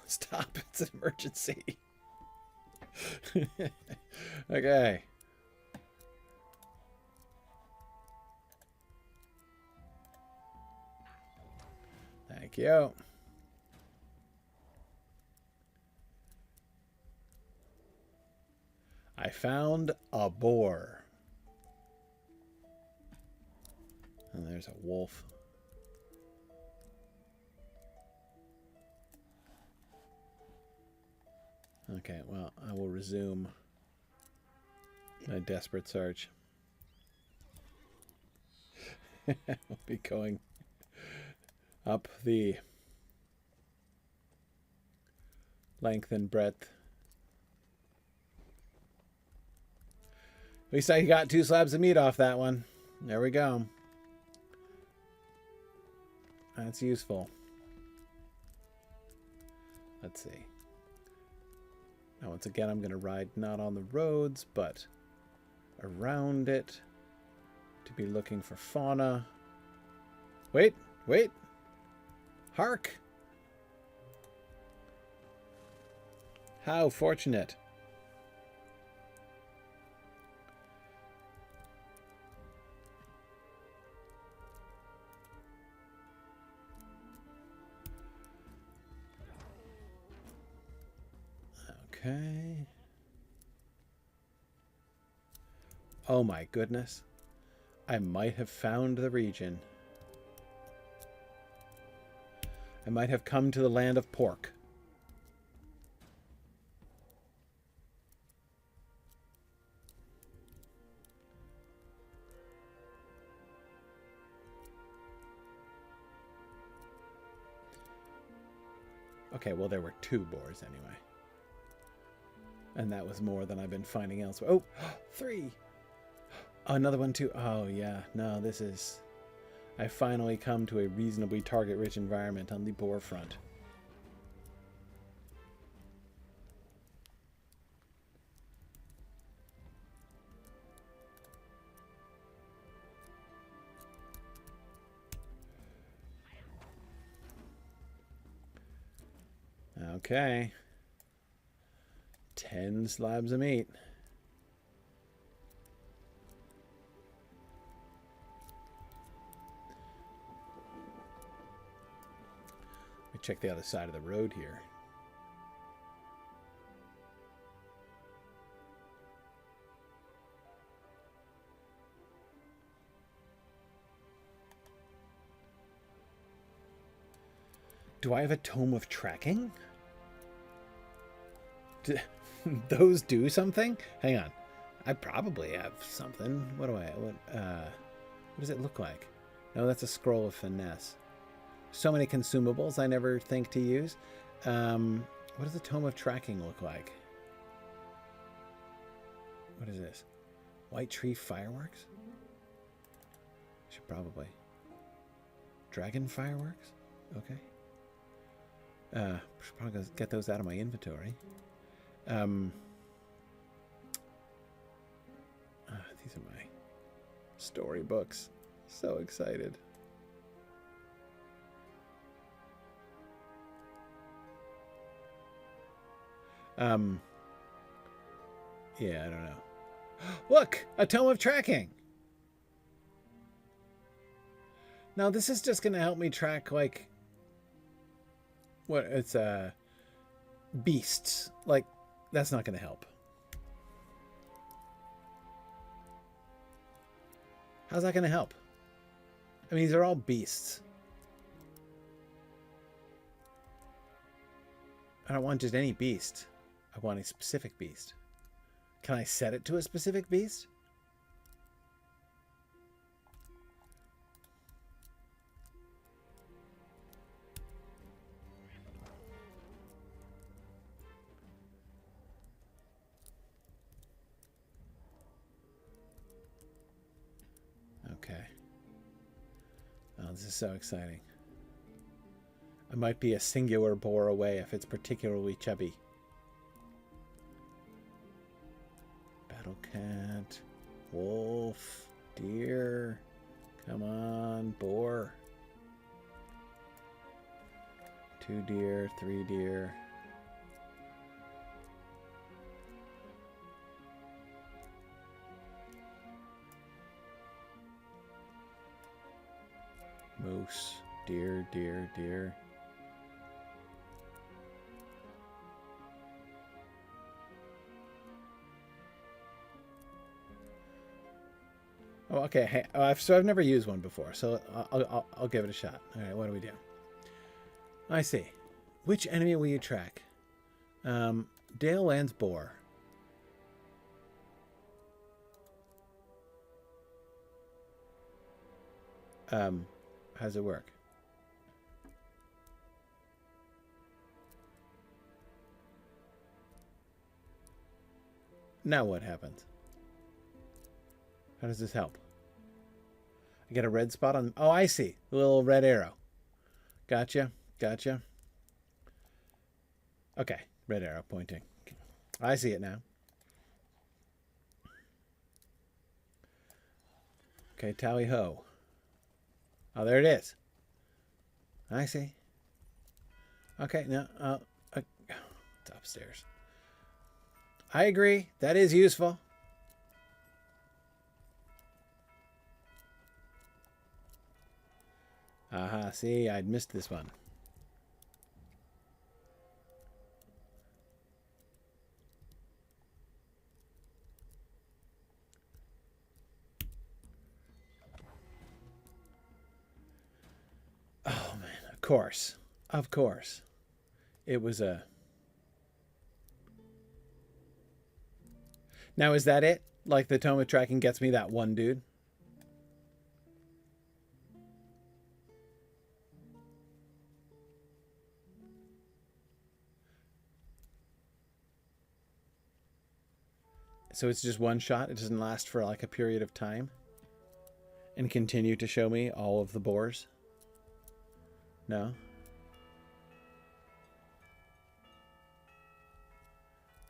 Stop, it's an emergency. Okay. Thank you. I found a boar. And there's a wolf. Okay, well, I will resume my desperate search. We'll be going up the length and breadth. At least I got 2 slabs of meat off that one. There we go. That's useful. Let's see. Now, once again, I'm going to ride not on the roads, but around it to be looking for fauna. Wait, wait. Hark! How fortunate. Okay. Oh my goodness. I might have found the region. I might have come to the land of pork. Okay, well, there were 2 boars anyway. And that was more than I've been finding elsewhere. Oh, 3! Oh, another one too. Oh, yeah. No, this is... I finally come to a reasonably target-rich environment on the boar front. Okay. 10 slabs of meat. Let me check the other side of the road here. Do I have a tome of tracking? Those do something? Hang on. I probably have something. What does it look like? No, that's a scroll of finesse. So many consumables I never think to use. What does the tome of tracking look like? What is this? White tree fireworks? Should probably. Dragon fireworks? Okay. Should probably get those out of my inventory. These are my storybooks. So excited. Yeah, I don't know. Look, a tome of tracking. Now this is just going to help me track like what it's beasts. Like that's not going to help. How's that going to help? I mean, these are all beasts. I don't want just any beast. I want a specific beast. Can I set it to a specific beast? Okay. Oh, this is so exciting. I might be a singular boar away if it's particularly chubby. Battle cat, wolf, deer. Come on, boar. 2 deer, 3 deer. Moose, deer, deer, deer. Oh, okay. Hey, so I've never used one before, so I'll give it a shot. All right, what do we do? I see. Which enemy will you track? Dale lands boar. How does it work? Now what happens? How does this help? I get a red spot on... Oh, I see. A little red arrow. Gotcha. Gotcha. Okay. Red arrow pointing. I see it now. Okay, tally ho. Oh, there it is. I see. Okay, now... it's upstairs. I agree. That is useful. Aha, see, I'd missed this one. Oh, man, of course. Of course. It was a... Now, is that it? Like the tome of tracking gets me that one dude? So it's just one shot. It doesn't last for like a period of time. And continue to show me all of the boars. No.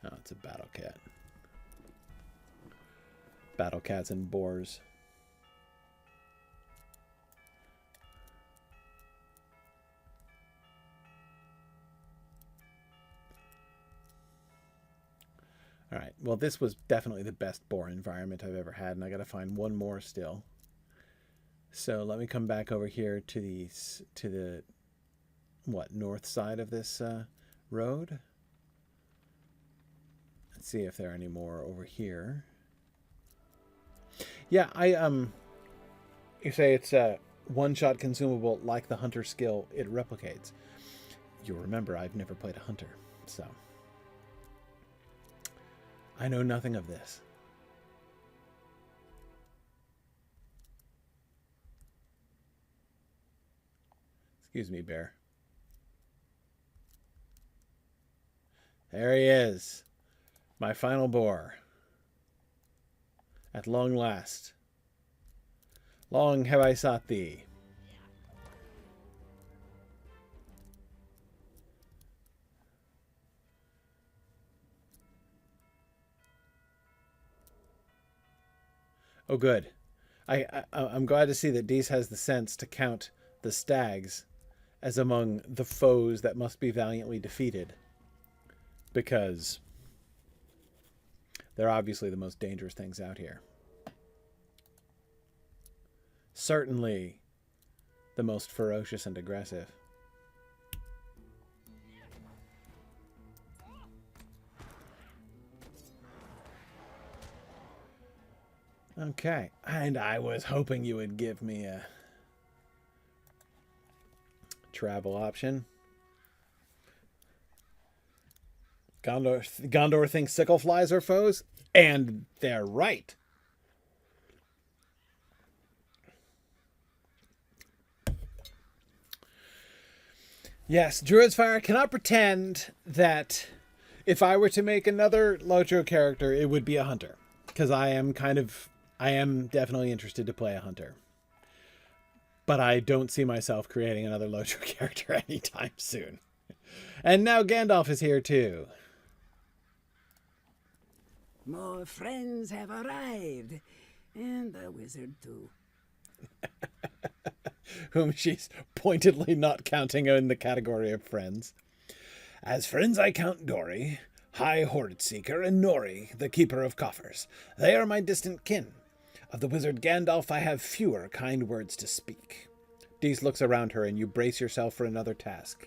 Oh, it's a battle cat. Battle cats and boars. All right. Well, this was definitely the best boar environment I've ever had, and I got to find one more still. So let me come back over here to the what, north side of this road. Let's see if there are any more over here. Yeah, you say it's a one-shot consumable like the hunter skill. It replicates. You'll remember I've never played a hunter, so I know nothing of this. Excuse me, bear. There he is. My final boar. At long last. Long have I sought thee. Oh, good. I'm glad to see that Dees has the sense to count the stags as among the foes that must be valiantly defeated. Because they're obviously the most dangerous things out here. Certainly the most ferocious and aggressive. Okay, and I was hoping you would give me a travel option. Gondor thinks sickle flies are foes, and they're right. Yes, Druid's Fire cannot pretend that if I were to make another Lotro character, it would be a hunter. Because I am definitely interested to play a hunter. But I don't see myself creating another Lotro character anytime soon. And now Gandalf is here too. More friends have arrived. And the wizard too. Whom she's pointedly not counting in the category of friends. As friends I count Dory, High Hoard Seeker, and Nori, the Keeper of Coffers. They are my distant kin. Of the wizard Gandalf I have fewer kind words to speak. Dees looks around her and you brace yourself for another task.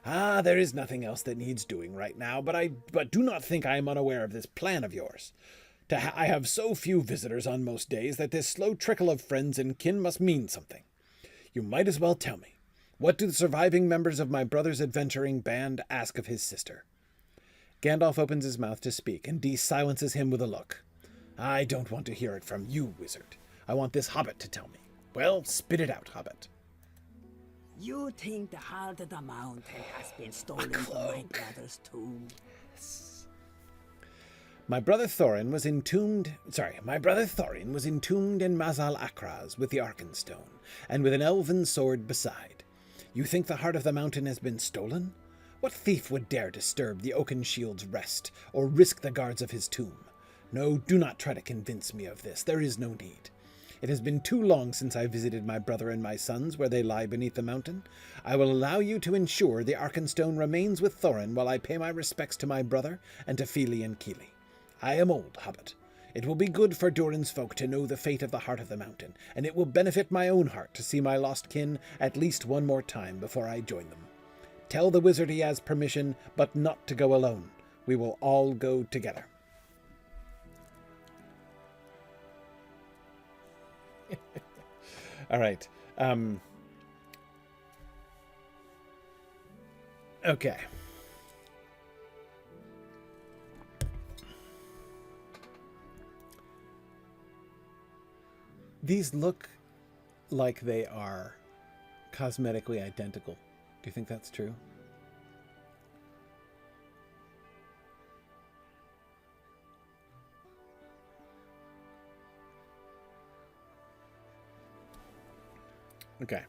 Ah, there is nothing else that needs doing right now, but do not think I am unaware of this plan of yours. I have so few visitors on most days that this slow trickle of friends and kin must mean something. You might as well tell me. What do the surviving members of my brother's adventuring band ask of his sister? Gandalf opens his mouth to speak, and Dees silences him with a look. I don't want to hear it from you, wizard. I want this hobbit to tell me. Well, spit it out, hobbit. You think the heart of the mountain has been stolen from my brother's tomb? My brother Thorin was entombed in Mazal Akraz with the Arkenstone, and with an elven sword beside. You think the heart of the mountain has been stolen? What thief would dare disturb the Oakenshield's rest, or risk the guards of his tomb? No, do not try to convince me of this. There is no need. It has been too long since I visited my brother and my sons where they lie beneath the mountain. I will allow you to ensure the Arkenstone remains with Thorin while I pay my respects to my brother and to Fili and Kili. I am old, hobbit. It will be good for Durin's folk to know the fate of the heart of the mountain, and it will benefit my own heart to see my lost kin at least one more time before I join them. Tell the wizard he has permission, but not to go alone. We will all go together. All right. Okay. These look like they are cosmetically identical. Do you think that's true? Okay.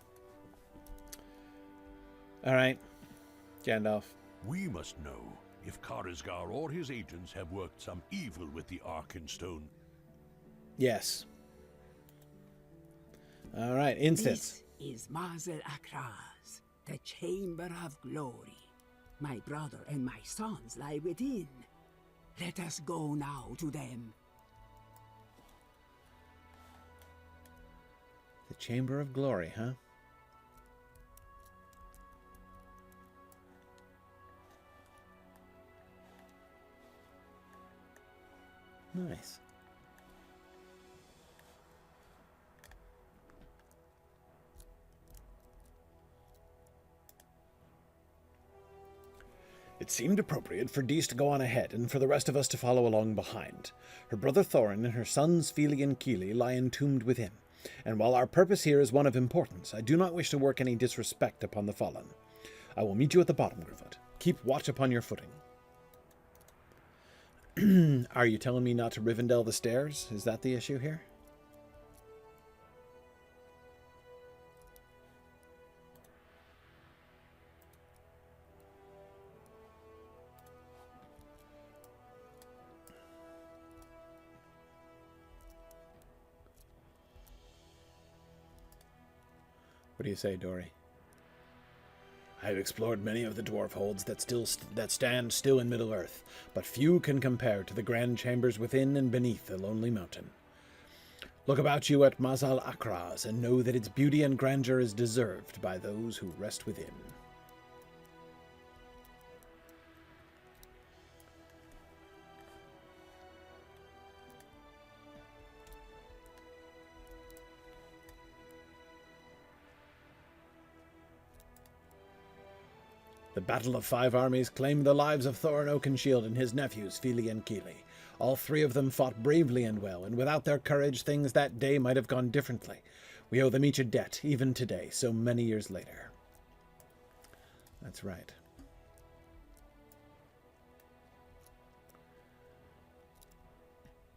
All right. Gandalf. We must know if Karazgar or his agents have worked some evil with the Arkenstone. Yes. All right. Instance. This is Mazel Akraz, the Chamber of Glory. My brother and my sons lie within. Let us go now to them. The Chamber of Glory, huh? Nice. It seemed appropriate for Dís to go on ahead and for the rest of us to follow along behind. Her brother Thorin and her sons Fili and Kili lie entombed within, and while our purpose here is one of importance, I do not wish to work any disrespect upon the fallen. I will meet you at the bottom, Gryfflet. Keep watch upon your footing. Are you telling me not to Rivendell the stairs? Is that the issue here? What do you say, Dory? I have explored many of the dwarf holds that stand still in Middle-earth, but few can compare to the grand chambers within and beneath the lonely mountain. Look about you at Mazal Akraz and know that its beauty and grandeur is deserved by those who rest within. The Battle of Five Armies claimed the lives of Thorin Oakenshield and his nephews, Fili and Kili. All three of them fought bravely and well, and without their courage things that day might have gone differently. We owe them each a debt, even today, so many years later. That's right.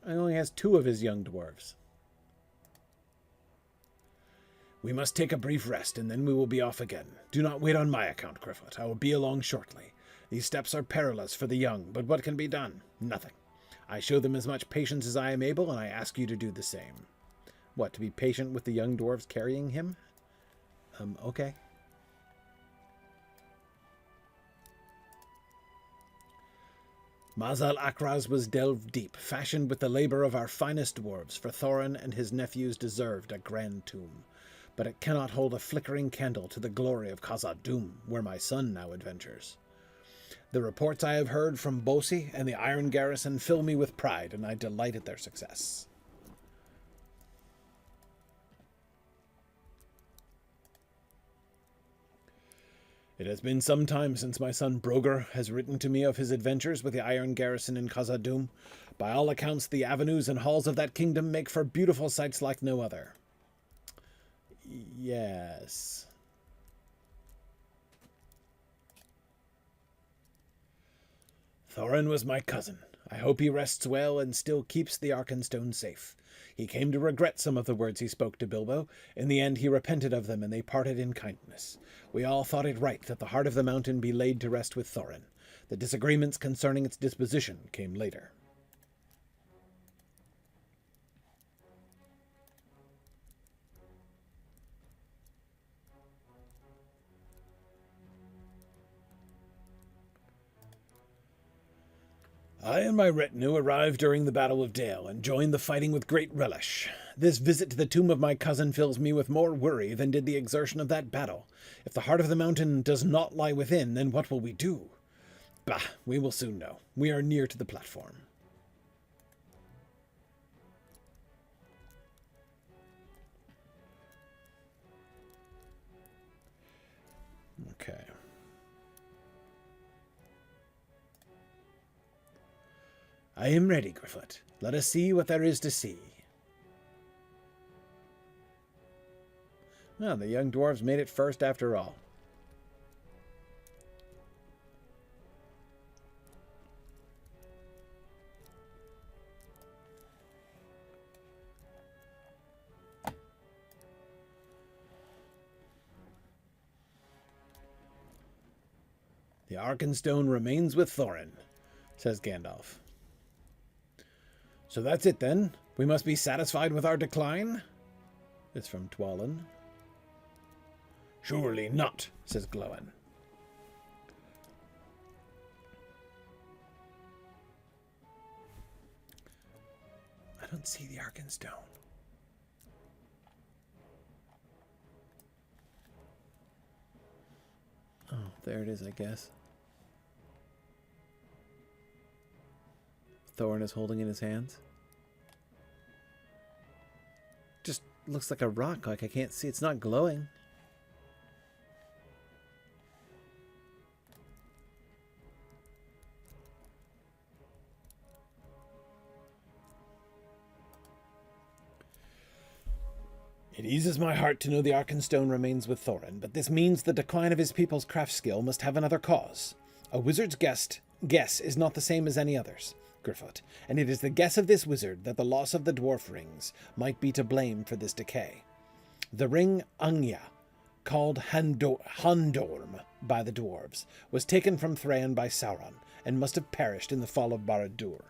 He only has 2 of his young dwarves. We must take a brief rest, and then we will be off again. Do not wait on my account, Gryfflet. I will be along shortly. These steps are perilous for the young, but what can be done? Nothing. I show them as much patience as I am able, and I ask you to do the same. What, to be patient with the young dwarves carrying him? Okay. Mazal Akraz was delved deep, fashioned with the labor of our finest dwarves, for Thorin and his nephews deserved a grand tomb. But it cannot hold a flickering candle to the glory of Khazad-dûm, where my son now adventures. The reports I have heard from Bosi and the Iron Garrison fill me with pride, and I delight at their success. It has been some time since my son Broger has written to me of his adventures with the Iron Garrison in Khazad-dûm. By all accounts, the avenues and halls of that kingdom make for beautiful sights like no other. Yes. Thorin was my cousin. I hope he rests well and still keeps the Arkenstone safe. He came to regret some of the words he spoke to Bilbo. In the end, he repented of them, and they parted in kindness. We all thought it right that the heart of the mountain be laid to rest with Thorin. The disagreements concerning its disposition came later. I and my retinue arrived during the Battle of Dale and joined the fighting with great relish. This visit to the tomb of my cousin fills me with more worry than did the exertion of that battle. If the heart of the mountain does not lie within, then what will we do? Bah, we will soon know. We are near to the platform. Okay. I am ready, Gryfflet. Let us see what there is to see. Well, the young dwarves made it first after all. The Arkenstone remains with Thorin, says Gandalf. So that's it then? We must be satisfied with our decline? It's from Dwalin. Surely not, says Glóin. I don't see the Arkenstone. Oh, there it is, I guess. Thorin is holding in his hands. Just looks like a rock, like I can't see. It's not glowing. It eases my heart to know the Arkenstone remains with Thorin, but this means the decline of his people's craft skill must have another cause. A wizard's guess is not the same as any other's, Gryfflet, and it is the guess of this wizard that the loss of the Dwarf Rings might be to blame for this decay. The ring Anya, called Handorm by the dwarves, was taken from Thrain by Sauron, and must have perished in the fall of Barad-dûr.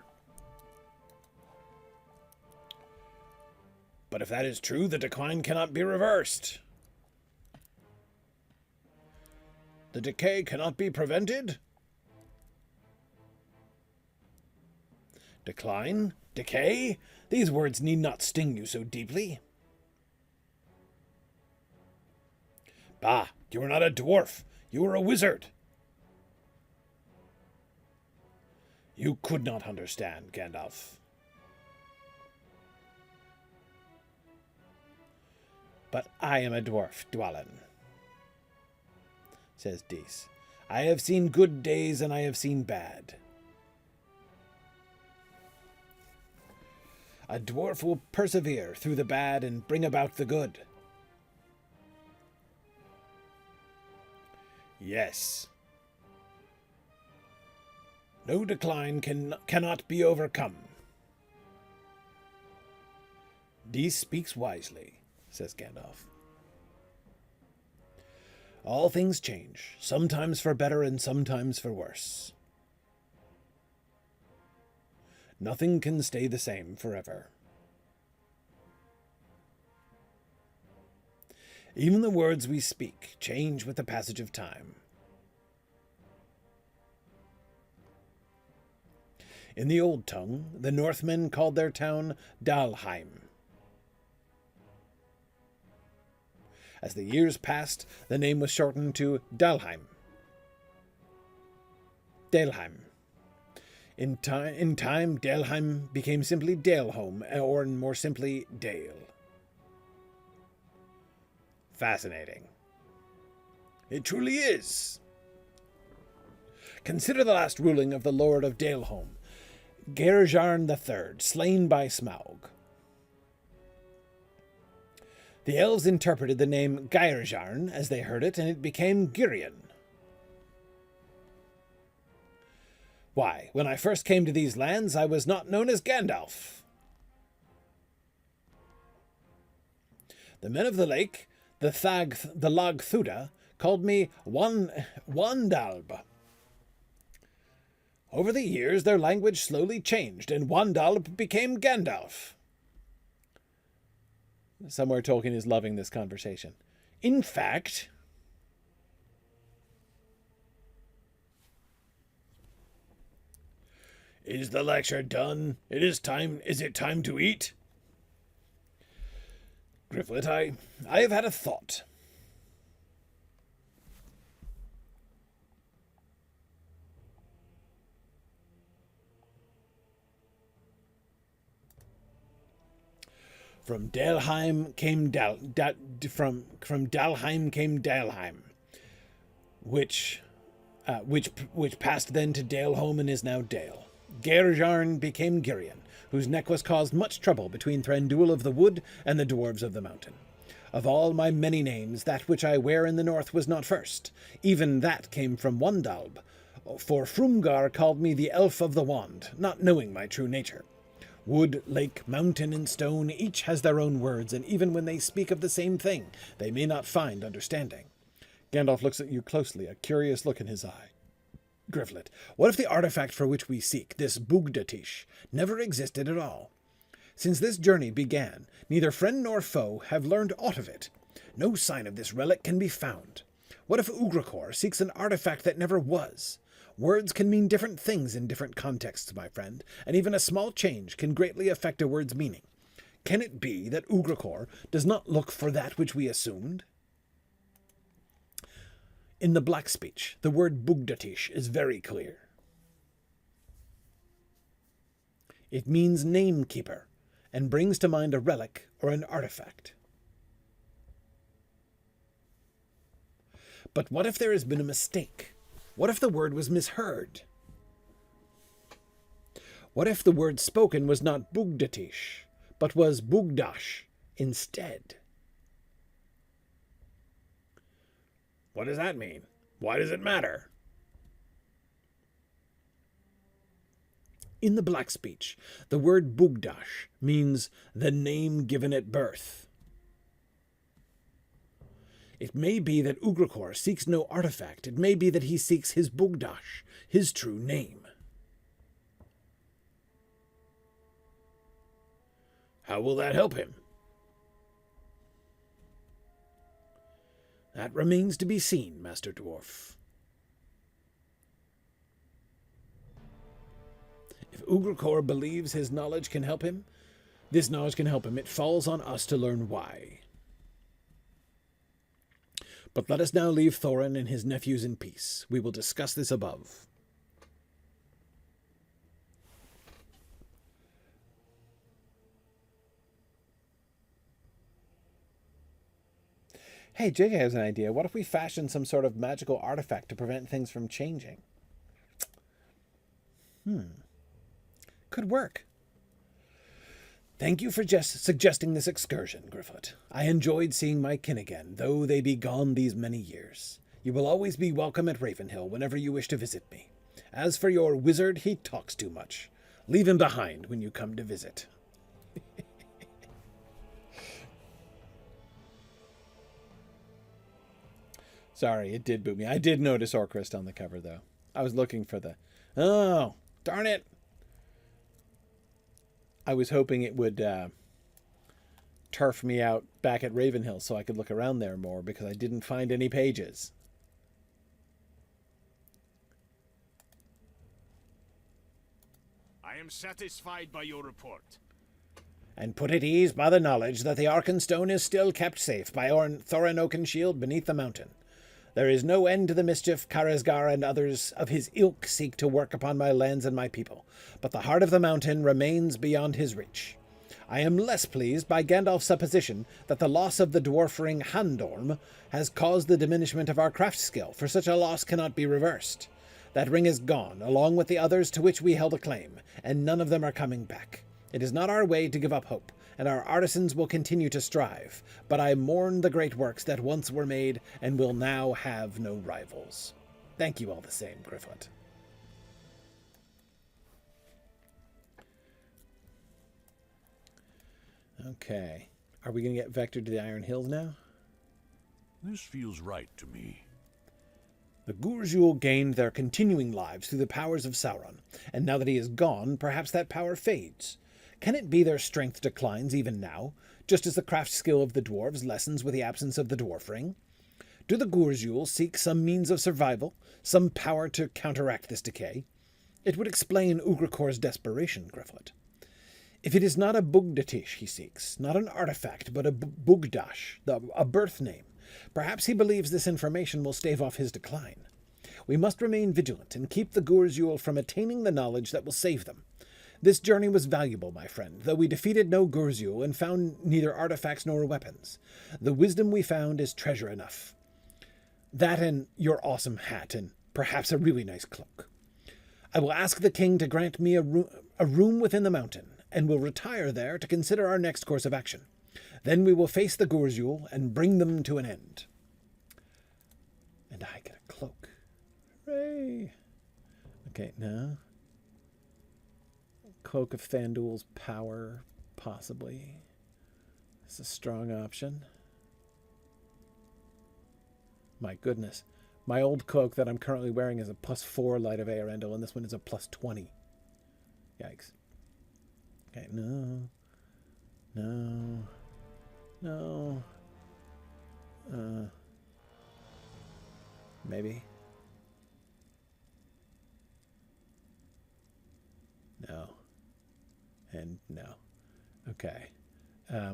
But if that is true, the decline cannot be reversed. The decay cannot be prevented? Decline? Decay? These words need not sting you so deeply. Bah, you are not a dwarf. You are a wizard. You could not understand, Gandalf. But I am a dwarf, Dwalin, says Dís. I have seen good days and I have seen bad. A dwarf will persevere through the bad and bring about the good. Yes. No decline cannot be overcome. Dís speaks wisely, says Gandalf. All things change, sometimes for better and sometimes for worse. Nothing can stay the same forever. Even the words we speak change with the passage of time. In the Old Tongue, the Northmen called their town Dalheim. As the years passed, the name was shortened to Dalheim. Dalheim. In time, Dalheim became simply Daleholm, or more simply, Dale. Fascinating. It truly is. Consider the last ruling of the Lord of Daleholm, Gaerjarn III, slain by Smaug. The elves interpreted the name Gaerjarn as they heard it, and it became Girion. Why, when I first came to these lands, I was not known as Gandalf. The men of the lake, the Lag Thuda, called me Wandalb. Over the years, their language slowly changed, and Wandalb became Gandalf. Somewhere Tolkien is loving this conversation. In fact, is the lecture done? Is it time to eat? Gryfflet, I have had a thought. From Dalheim came from Dalheim came Dalheim, which passed then to Daleholm and is now Dale. Gaerjarn became Girion, whose neck was caused much trouble between Thranduil of the Wood and the dwarves of the mountain. Of all my many names, that which I wear in the north was not first. Even that came from Wandalb, for Frumgar called me the Elf of the Wand, not knowing my true nature. Wood, lake, mountain, and stone each has their own words, and even when they speak of the same thing, they may not find understanding. Gandalf looks at you closely, a curious look in his eye. Gryfflet, what if the artifact for which we seek, this Bugdatish, never existed at all? Since this journey began, neither friend nor foe have learned aught of it. No sign of this relic can be found. What if Ugrakor seeks an artifact that never was? Words can mean different things in different contexts, my friend, and even a small change can greatly affect a word's meaning. Can it be that Ugrakor does not look for that which we assumed? In the Black Speech, the word Bugdatish is very clear. It means namekeeper, and brings to mind a relic or an artifact. But what if there has been a mistake? What if the word was misheard? What if the word spoken was not Bugdatish, but was Bugdash instead? What does that mean? Why does it matter? In the Black Speech, the word Bugdash means the name given at birth. It may be that Ugrakor seeks no artifact. It may be that he seeks his Bugdash, his true name. How will that help him? That remains to be seen, Master Dwarf. If Ugrakor believes his knowledge can help him, this knowledge can help him. It falls on us to learn why. But let us now leave Thorin and his nephews in peace. We will discuss this above. Hey, Jake has an idea. What if we fashion some sort of magical artifact to prevent things from changing? Could work. Thank you for just suggesting this excursion, Gryfflet. I enjoyed seeing my kin again, though they be gone these many years. You will always be welcome at Ravenhill whenever you wish to visit me. As for your wizard, he talks too much. Leave him behind when you come to visit. Sorry, it did boot me. I did notice Orcrist on the cover, though. I was looking for the... Oh, darn it! I was hoping it would turf me out back at Ravenhill so I could look around there more, because I didn't find any pages. I am satisfied by your report. And put at ease by the knowledge that the Arkenstone is still kept safe by Thorin Oakenshield beneath the mountain. There is no end to the mischief Karazgar and others of his ilk seek to work upon my lands and my people, but the heart of the mountain remains beyond his reach. I am less pleased by Gandalf's supposition that the loss of the dwarf ring Handorm has caused the diminishment of our craft skill, for such a loss cannot be reversed. That ring is gone, along with the others to which we held a claim, and none of them are coming back. It is not our way to give up hope, and our artisans will continue to strive, but I mourn the great works that once were made and will now have no rivals. Thank you all the same, Gryfflet. Okay. Are we going to get vectored to the Iron Hills now? This feels right to me. The Gurjul gained their continuing lives through the powers of Sauron, and now that he is gone, perhaps that power fades. Can it be their strength declines even now, just as the craft skill of the dwarves lessens with the absence of the dwarf ring? Do the Gurjul seek some means of survival, some power to counteract this decay? It would explain Ugrakor's desperation, Gryfflet. If it is not a Bugdatish he seeks, not an artifact, but a Bugdash, a birth name, perhaps he believes this information will stave off his decline. We must remain vigilant and keep the Gurjul from attaining the knowledge that will save them. This journey was valuable, my friend, though we defeated no Gurjul and found neither artifacts nor weapons. The wisdom we found is treasure enough. That and your awesome hat, and perhaps a really nice cloak. I will ask the king to grant me a room within the mountain, and will retire there to consider our next course of action. Then we will face the Gurjul and bring them to an end. And I get a cloak. Hooray! Okay, now... Cloak of Thandul's power, possibly. It's a strong option. My goodness. My old cloak that I'm currently wearing is a +4 Light of Eärendil, and this one is a +20. Yikes. Okay, no. Maybe. No. And no. Okay. I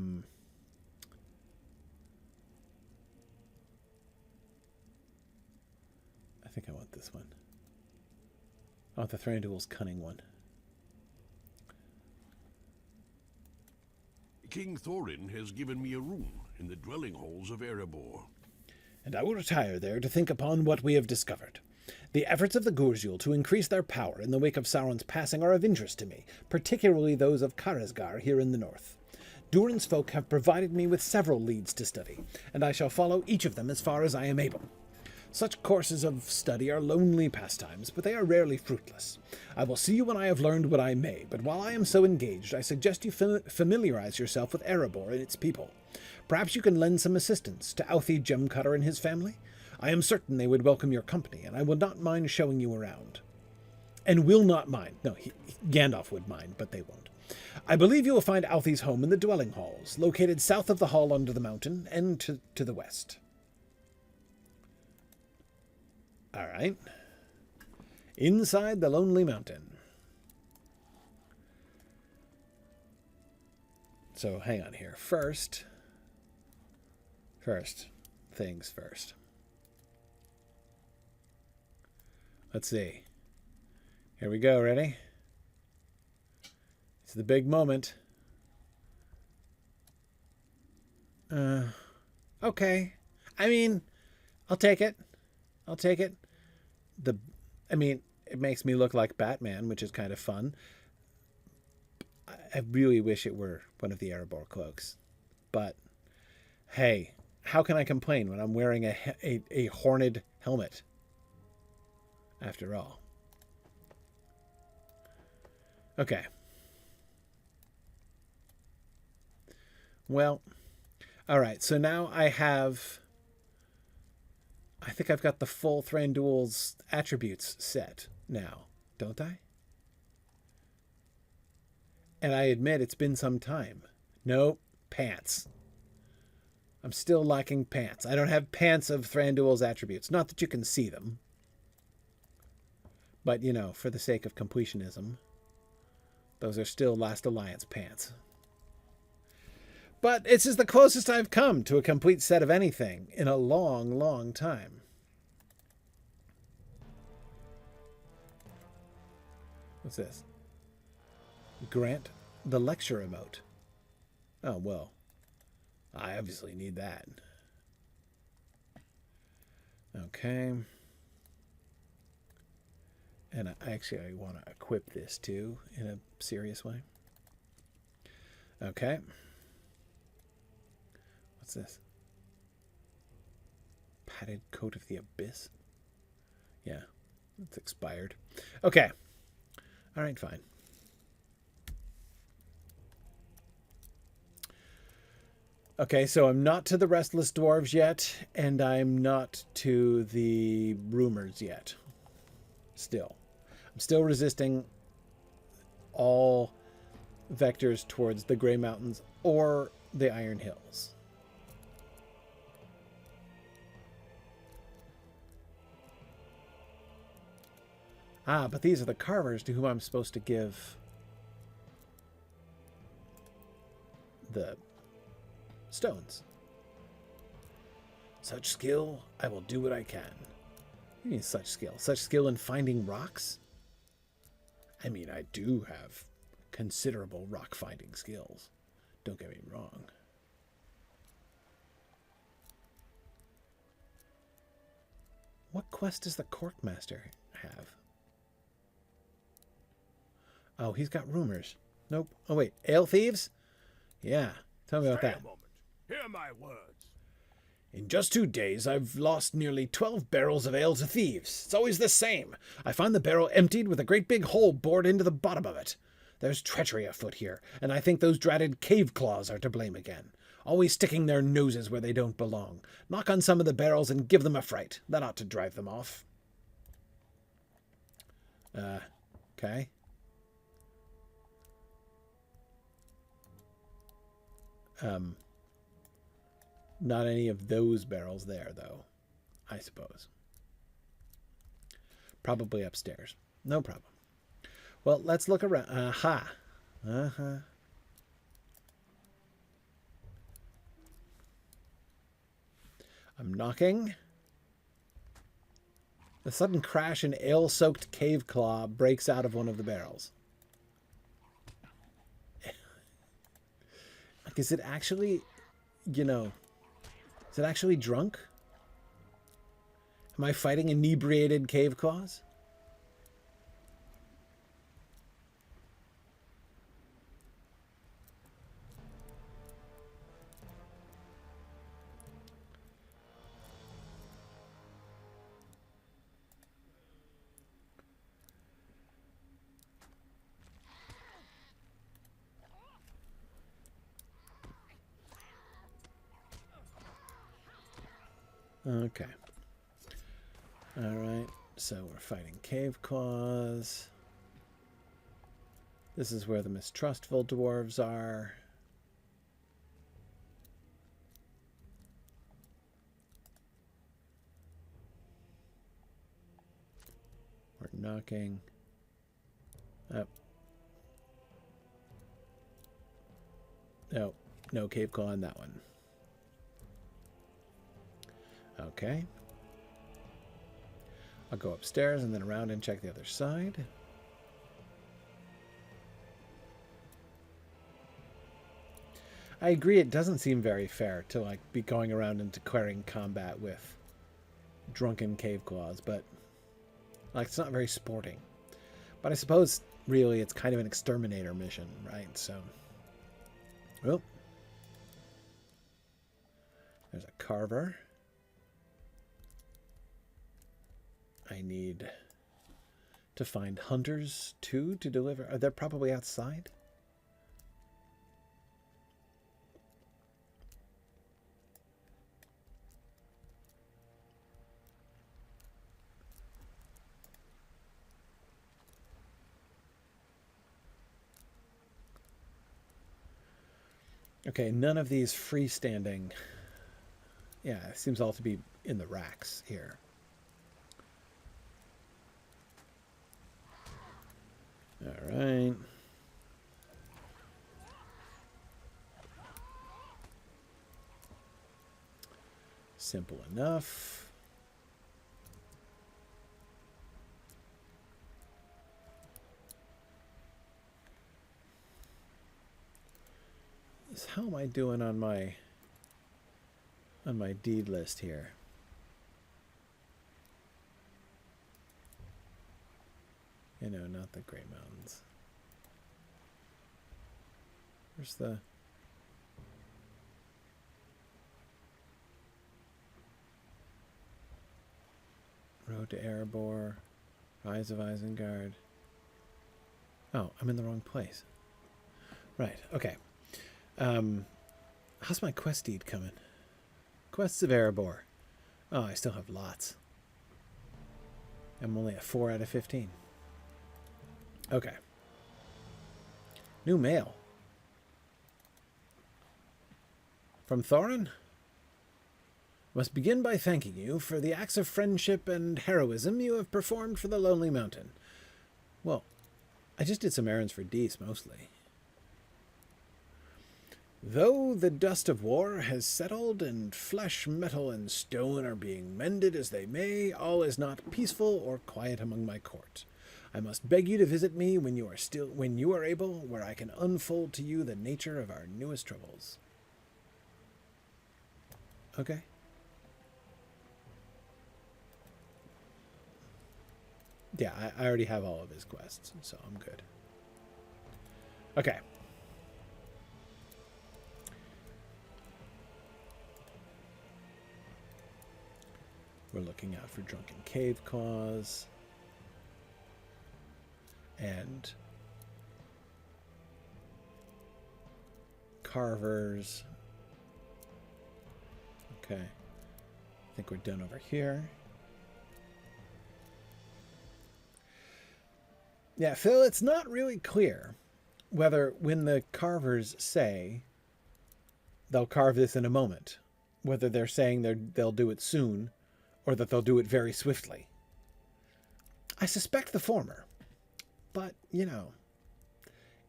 think I want this one. I want the Thranduil's Cunning one. King Thorin has given me a room in the dwelling halls of Erebor. And I will retire there to think upon what we have discovered. The efforts of the Gurjul to increase their power in the wake of Sauron's passing are of interest to me, particularly those of Karazgar here in the north. Durin's folk have provided me with several leads to study, and I shall follow each of them as far as I am able. Such courses of study are lonely pastimes, but they are rarely fruitless. I will see you when I have learned what I may, but while I am so engaged, I suggest you familiarize yourself with Erebor and its people. Perhaps you can lend some assistance to Alfie Gemcutter and his family. I am certain they would welcome your company, and I would not mind showing you around. And will not mind. No, Gandalf would mind, but they won't. I believe you will find Alfie's home in the dwelling halls, located south of the hall under the mountain, and to the west. All right. Inside the Lonely Mountain. So hang on here. First things first. Let's see. Here we go. Ready? It's the big moment. Okay. I mean, I'll take it. It makes me look like Batman, which is kind of fun. I really wish it were one of the Erebor cloaks. But, hey, how can I complain when I'm wearing a horned helmet? After all. Okay. Well, all right, so now I think I've got the full Thranduil's attributes set now, don't I? And I admit it's been some time. Nope, pants. I'm still lacking pants. I don't have pants of Thranduil's attributes. Not that you can see them. But, you know, for the sake of completionism, those are still Last Alliance pants. But this is the closest I've come to a complete set of anything in a long, long time. What's this? Grant the lecture emote. Oh, well. I obviously need that. Okay. And I want to equip this too in a serious way. Okay. What's this? Padded Coat of the Abyss? Yeah, it's expired. Okay. All right, fine. Okay, so I'm not to the Restless Dwarves yet, and I'm not to the Rumors yet. Still. I'm still resisting all vectors towards the Grey Mountains or the Iron Hills. Ah, but these are the carvers to whom I'm supposed to give the stones. Such skill, I will do what I can. What do you mean such skill? Such skill in finding rocks? I mean, I do have considerable rock finding skills. Don't get me wrong. What quest does the Corkmaster have? Oh, he's got rumors. Nope. Oh, wait. Ale thieves? Yeah. Tell me about that. Stay a moment. Hear my words. In just 2 days, I've lost nearly 12 barrels of ale to thieves. It's always the same. I find the barrel emptied with a great big hole bored into the bottom of it. There's treachery afoot here, and I think those dratted cave claws are to blame again. Always sticking their noses where they don't belong. Knock on some of the barrels and give them a fright. That ought to drive them off. Okay. Not any of those barrels there, though, I suppose. Probably upstairs. No problem. Well, let's look around. Aha. Uh-huh. I'm knocking. A sudden crash and ale-soaked cave claw breaks out of one of the barrels. Like, is it actually, you know, is it actually drunk? Am I fighting inebriated cave claws? Okay. Alright, so we're fighting cave claws. This is where the mistrustful dwarves are. We're knocking. Up. No, no cave claw on that one. Okay. I'll go upstairs and then around and check the other side. I agree, it doesn't seem very fair to like be going around and declaring combat with drunken cave claws, but like it's not very sporting. But I suppose really it's kind of an exterminator mission, right? So, well, there's a carver. I need to find hunters too to deliver. Are they probably outside? Okay, none of these freestanding. Yeah, it seems all to be in the racks here. All right. Simple enough. How am I doing on my deed list here? You know, not the Grey Mountains. Where's the... Road to Erebor. Rise of Isengard. Oh, I'm in the wrong place. Right, okay. How's my quest deed coming? Quests of Erebor. Oh, I still have lots. I'm only at 4 out of 15. Okay. New mail. From Thorin? Must begin by thanking you for the acts of friendship and heroism you have performed for the Lonely Mountain. Well, I just did some errands for Dees, mostly. Though the dust of war has settled, and flesh, metal, and stone are being mended as they may, all is not peaceful or quiet among my court. I must beg you to visit me when you are able, where I can unfold to you the nature of our newest troubles. Okay. Yeah, I already have all of his quests, so I'm good. Okay. We're looking out for drunken cave claws. And carvers. Okay. I think we're done over here. Yeah, Phil, it's not really clear whether when the carvers say they'll carve this in a moment, whether they're saying they'll do it soon or that they'll do it very swiftly. I suspect the former, but, you know,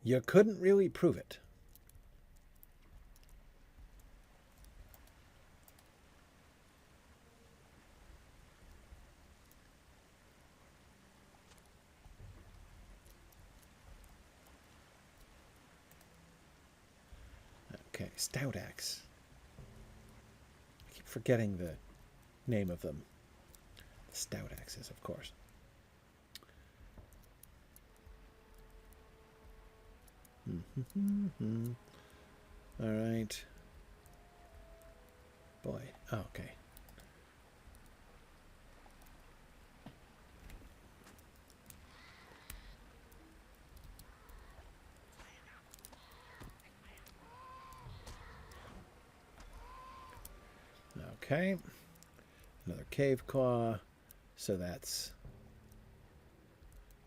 you couldn't really prove it. Okay, Stout-axes. I keep forgetting the name of them. Stout-axes, of course. All right. Boy. Oh, okay. Okay. Another cave claw. So that's...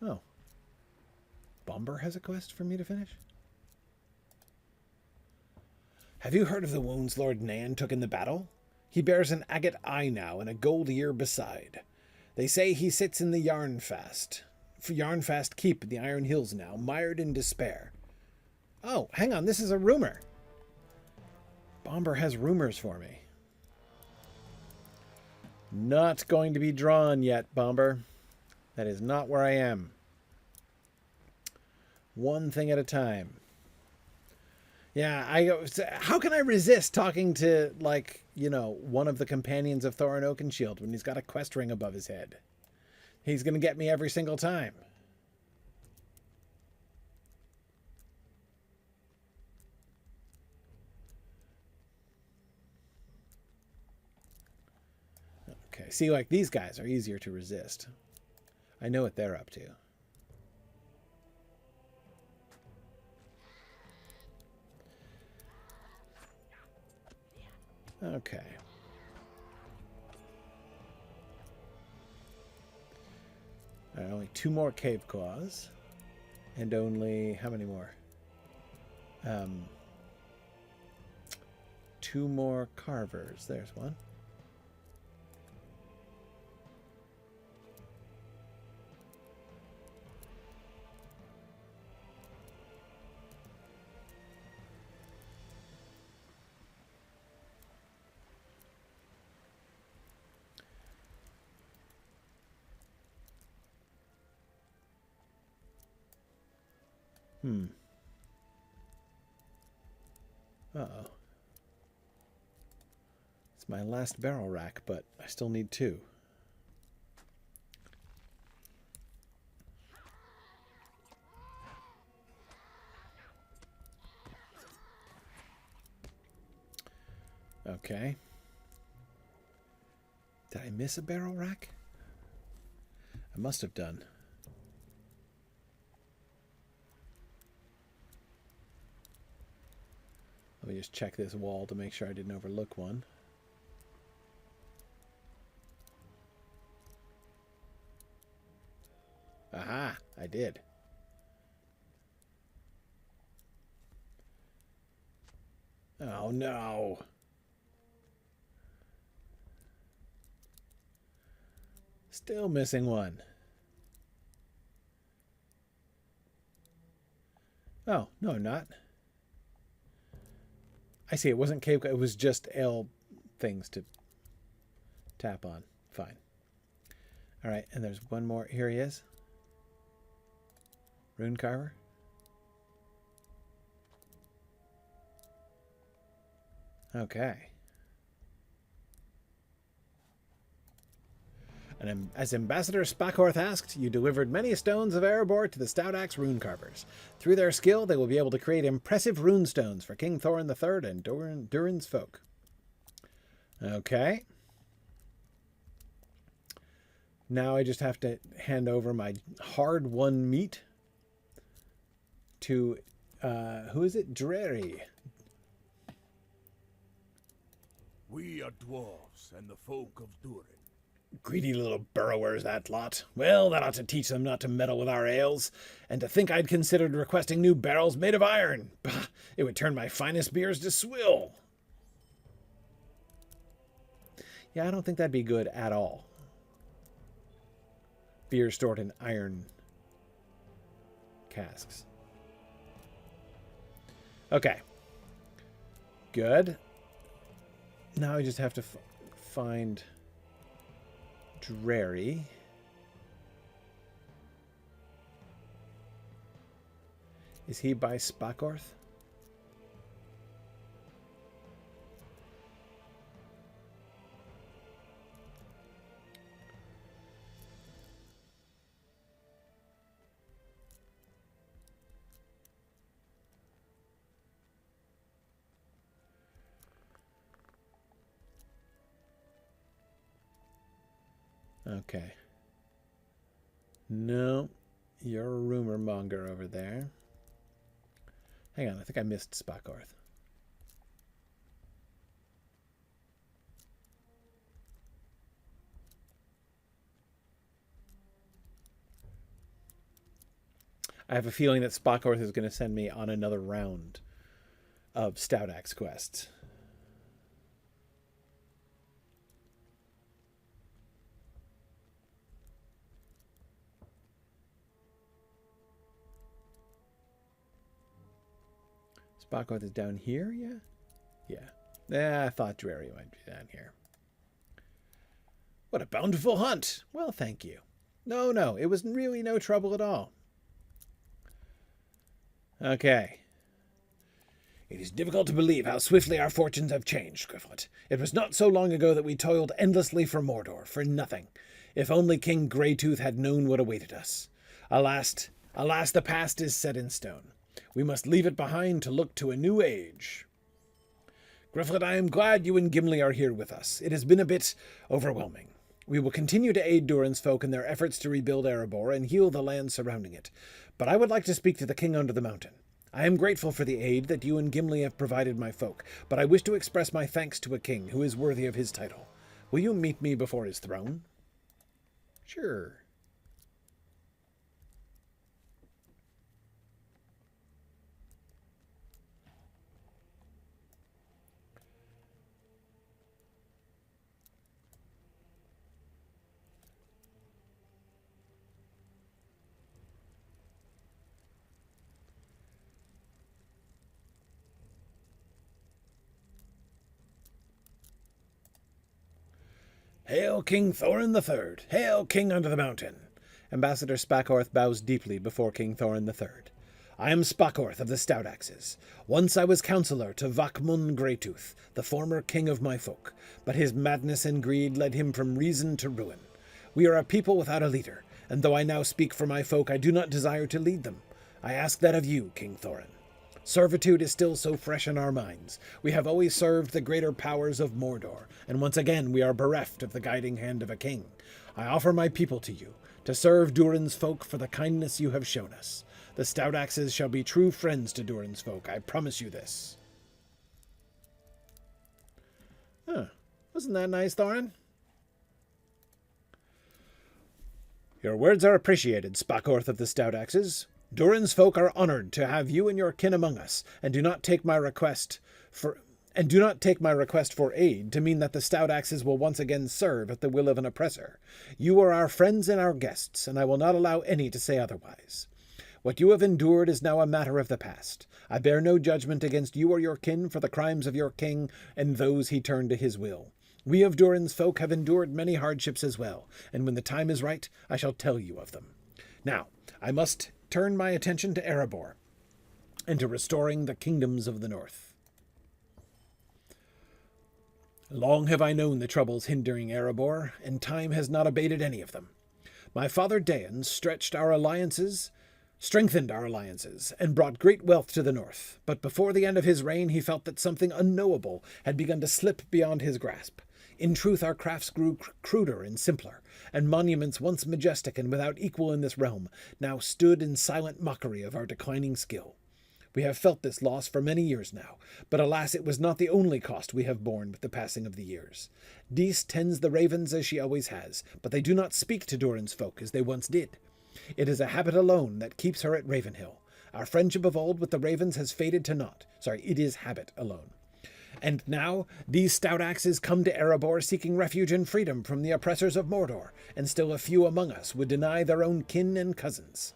Oh. Bomber has a quest for me to finish? Have you heard of the wounds Lord Nan took in the battle? He bears an agate eye now and a gold ear beside. They say he sits in the Yarnfast keep in the Iron Hills now, mired in despair. Oh, hang on, this is a rumor. Bomber has rumors for me. Not going to be drawn yet, Bomber. That is not where I am. One thing at a time. Yeah, how can I resist talking to, like, you know, one of the companions of Thorin Oakenshield when he's got a quest ring above his head? He's going to get me every single time. Okay, see, like, these guys are easier to resist. I know what they're up to. Okay. All right, only 2 more cave claws. And only... how many more? 2 more carvers. There's one. Uh-oh. It's my last barrel rack, but I still need 2. Okay. Did I miss a barrel rack? I must have done. Let me just check this wall to make sure I didn't overlook one. Aha, I did. Oh no. Still missing one. Oh, no, I'm not. I see, it wasn't cave, it was just L things to tap on. Fine. All right, and there's one more. Here he is. Rune Carver. Okay. And as Ambassador Spakorth asked, you delivered many stones of Erebor to the Stout-axe rune carvers. Through their skill, they will be able to create impressive rune stones for King Thorin III and Durin's folk. Okay. Now I just have to hand over my hard-won meat to, who is it? Dreary. We are dwarves and the folk of Durin. Greedy little burrowers, that lot. Well, that ought to teach them not to meddle with our ales. And to think I'd considered requesting new barrels made of iron. Bah, it would turn my finest beers to swill. Yeah, I don't think that'd be good at all. Beer stored in iron casks. Okay. Good. Now I just have to find Drary. Is he by Spakorth? Okay. No, you're a rumor monger over there. Hang on, I think I missed Spakorth. I have a feeling that Spakorth is going to send me on another round of Stout-axe quests. Spakorth is down here, yeah? Yeah. I thought Drary might be down here. What a bountiful hunt! Well, thank you. No, it was really no trouble at all. Okay. It is difficult to believe how swiftly our fortunes have changed, Gryfflet. It was not so long ago that we toiled endlessly for Mordor, for nothing. If only King Greytooth had known what awaited us. Alas, the past is set in stone. We must leave it behind to look to a new age. Gryfflet, I am glad you and Gimli are here with us. It has been a bit overwhelming. We will continue to aid Durin's folk in their efforts to rebuild Erebor and heal the land surrounding it. But I would like to speak to the king under the mountain. I am grateful for the aid that you and Gimli have provided my folk, but I wish to express my thanks to a king who is worthy of his title. Will you meet me before his throne? Sure. Hail King Thorin III! Hail King under the mountain! Ambassador Spakorth bows deeply before King Thorin III. I am Spakorth of the Stout-axes. Once I was counselor to Vakmun Greytooth, the former king of my folk, but his madness and greed led him from reason to ruin. We are a people without a leader, and though I now speak for my folk, I do not desire to lead them. I ask that of you, King Thorin. Servitude is still so fresh in our minds. We have always served the greater powers of Mordor, and once again we are bereft of the guiding hand of a king. I offer my people to you, to serve Durin's folk for the kindness you have shown us. The Stout-axes shall be true friends to Durin's folk, I promise you this. Huh. Wasn't that nice, Thorin? Your words are appreciated, Spakorth of the Stout-axes. Durin's folk are honored to have you and your kin among us, and do not take my request for aid to mean that the Stout-axes will once again serve at the will of an oppressor. You are our friends and our guests, and I will not allow any to say otherwise. What you have endured is now a matter of the past. I bear no judgment against you or your kin for the crimes of your king and those he turned to his will. We of Durin's folk have endured many hardships as well, and when the time is right, I shall tell you of them. Now, I must turn my attention to Erebor, and to restoring the kingdoms of the north. Long have I known the troubles hindering Erebor, and time has not abated any of them. My father Daeon strengthened our alliances, and brought great wealth to the north, but before the end of his reign he felt that something unknowable had begun to slip beyond his grasp. In truth, our crafts grew cruder and simpler, and monuments once majestic and without equal in this realm now stood in silent mockery of our declining skill. We have felt this loss for many years now, but alas, it was not the only cost we have borne with the passing of the years. Dis tends the ravens as she always has, but they do not speak to Durin's folk as they once did. It is a habit alone that keeps her at Ravenhill. Our friendship of old with the ravens has faded to naught. It is habit alone. And now, these Stout-axes come to Erebor seeking refuge and freedom from the oppressors of Mordor, and still a few among us would deny their own kin and cousins.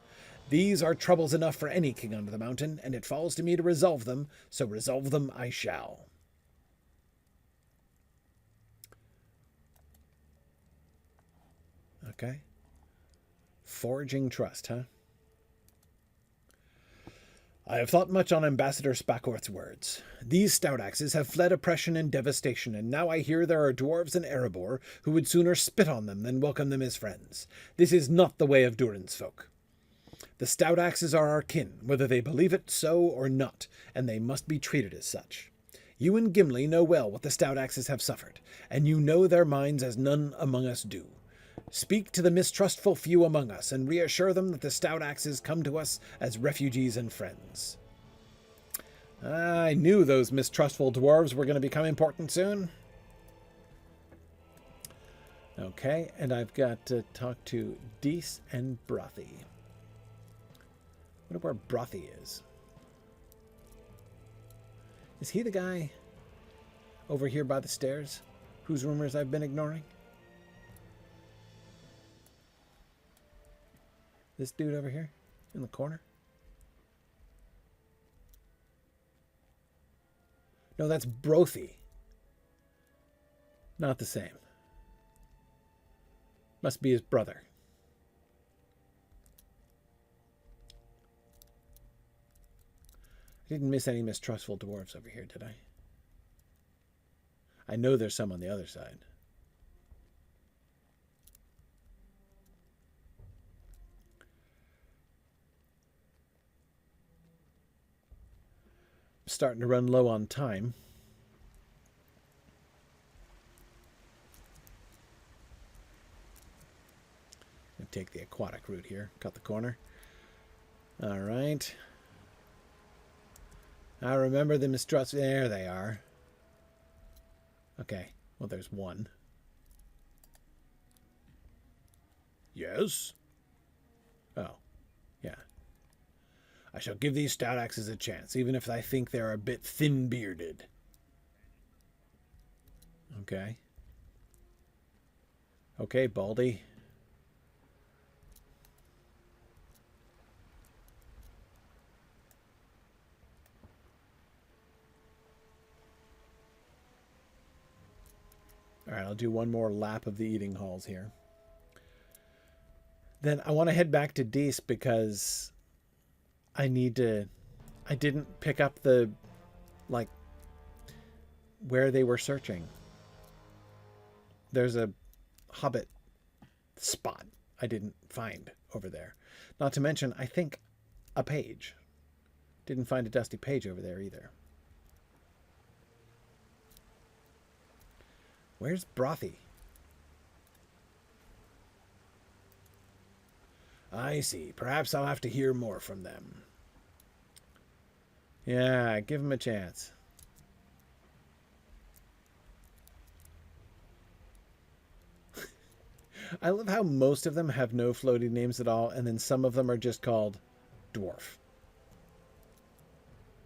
These are troubles enough for any king under the mountain, and it falls to me to resolve them, so resolve them I shall. Okay. Forging trust, huh? I have thought much on Ambassador Spakorth's words. These Stout-axes have fled oppression and devastation, and now I hear there are dwarves in Erebor who would sooner spit on them than welcome them as friends. This is not the way of Durin's folk. The Stout-axes are our kin, whether they believe it so or not, and they must be treated as such. You and Gimli know well what the Stout-axes have suffered, and you know their minds as none among us do. Speak to the mistrustful few among us, and reassure them that the Stout-axes come to us as refugees and friends. I knew those mistrustful dwarves were going to become important soon. Okay, and I've got to talk to Dis and Brothy. I wonder where Brothy is. Is he the guy over here by the stairs whose rumors I've been ignoring? This dude over here in the corner? No, that's Brothy. Not the same. Must be his brother. I didn't miss any mistrustful dwarves over here, did I? I know there's some on the other side. Starting to run low on time. I'll take the aquatic route here. Cut the corner. All right. I remember the mistrust. There they are. Okay. Well, there's one. Yes? Oh. Yeah. I shall give these Stout-axes a chance, even if I think they're a bit thin-bearded. Okay. Okay, Baldy. All right, I'll do one more lap of the eating halls here. Then I want to head back to Dis because I didn't pick up the, like, where they were searching. There's a hobbit spot I didn't find over there. Not to mention, I think, a page. Didn't find a dusty page over there either. Where's Brothy? I see. Perhaps I'll have to hear more from them. Yeah, give him a chance. I love how most of them have no floating names at all, and then some of them are just called Dwarf.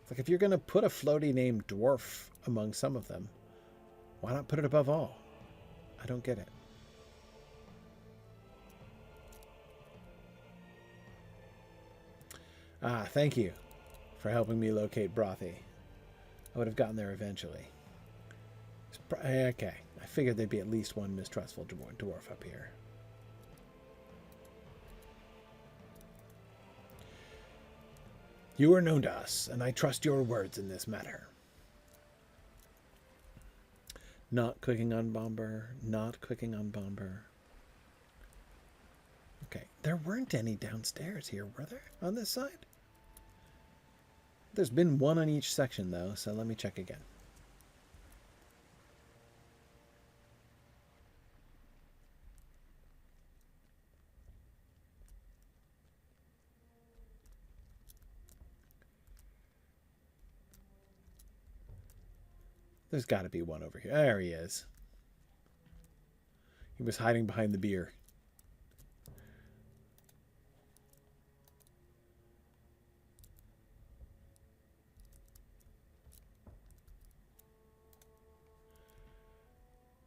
It's like, if you're going to put a floaty name Dwarf among some of them, why not put it above all? I don't get it. Ah, thank you for helping me locate Brothy. I would have gotten there eventually. Okay, I figured there'd be at least one mistrustful dwarf up here. You are known to us, and I trust your words in this matter. Not clicking on Bomber. Not clicking on Bomber. Okay, there weren't any downstairs here, were there? On this side? There's been one on each section, though, so let me check again. There's got to be one over here. There he is. He was hiding behind the beer.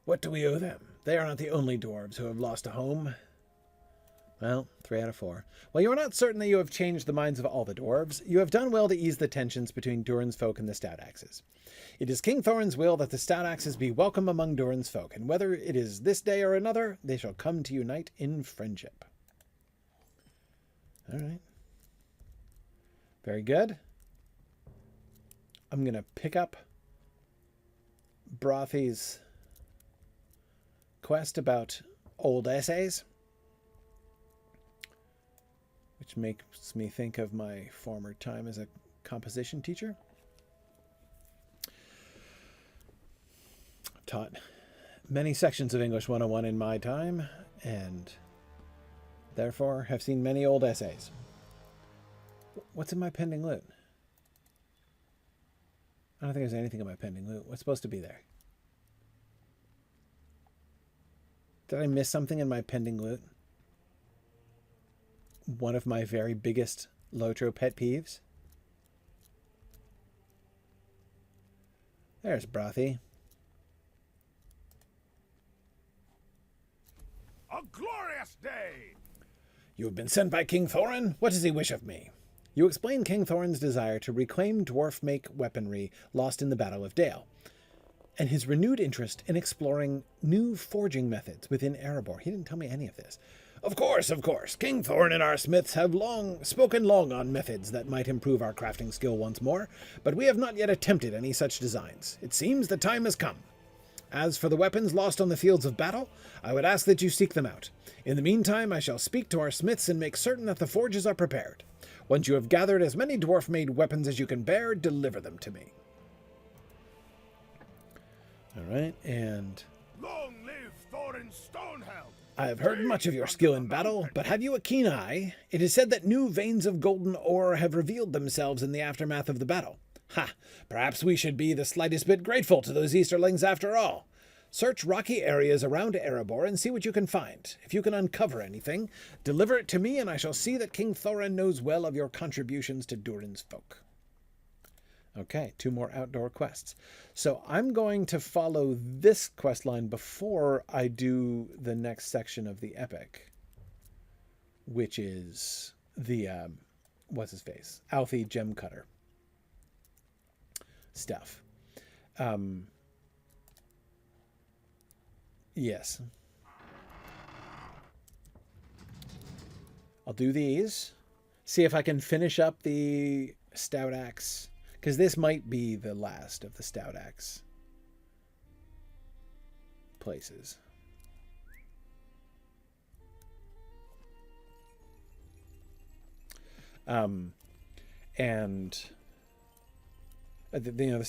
What do we owe them? They are not the only dwarves who have lost a home. Well, 3 out of 4. While you are not certain that you have changed the minds of all the dwarves, you have done well to ease the tensions between Durin's folk and the Stout-axes. It is King Thorin's will that the Stout-axes be welcome among Durin's folk, and whether it is this day or another, they shall come to unite in friendship. All right. Very good. I'm going to pick up Brothy's quest about old essays, which makes me think of my former time as a composition teacher. I've taught many sections of English 101 in my time, and therefore have seen many old essays. What's in my pending loot? I don't think there's anything in my pending loot. What's supposed to be there? Did I miss something in my pending loot? One of my very biggest Lotro pet peeves. There's Brothy. A glorious day! You have been sent by King Thorin? What does he wish of me? You explain King Thorin's desire to reclaim dwarf-make weaponry lost in the Battle of Dale, and his renewed interest in exploring new forging methods within Erebor. He didn't tell me any of this. Of course, of course. King Thorin and our smiths have spoken long on methods that might improve our crafting skill once more, but we have not yet attempted any such designs. It seems the time has come. As for the weapons lost on the fields of battle, I would ask that you seek them out. In the meantime, I shall speak to our smiths and make certain that the forges are prepared. Once you have gathered as many dwarf-made weapons as you can bear, deliver them to me. All right, and Long live Thorin Stonehelm! I have heard much of your skill in battle, but have you a keen eye? It is said that new veins of golden ore have revealed themselves in the aftermath of the battle. Ha! Perhaps we should be the slightest bit grateful to those Easterlings after all. Search rocky areas around Erebor and see what you can find. If you can uncover anything, deliver it to me, and I shall see that King Thorin knows well of your contributions to Durin's folk. Okay, 2 more outdoor quests. So I'm going to follow this quest line before I do the next section of the epic, which is the, what's his face? Alfie Gem Cutter stuff. Yes. I'll do these. See if I can finish up the Stout-axe, because this might be the last of the Stout-axe places. And the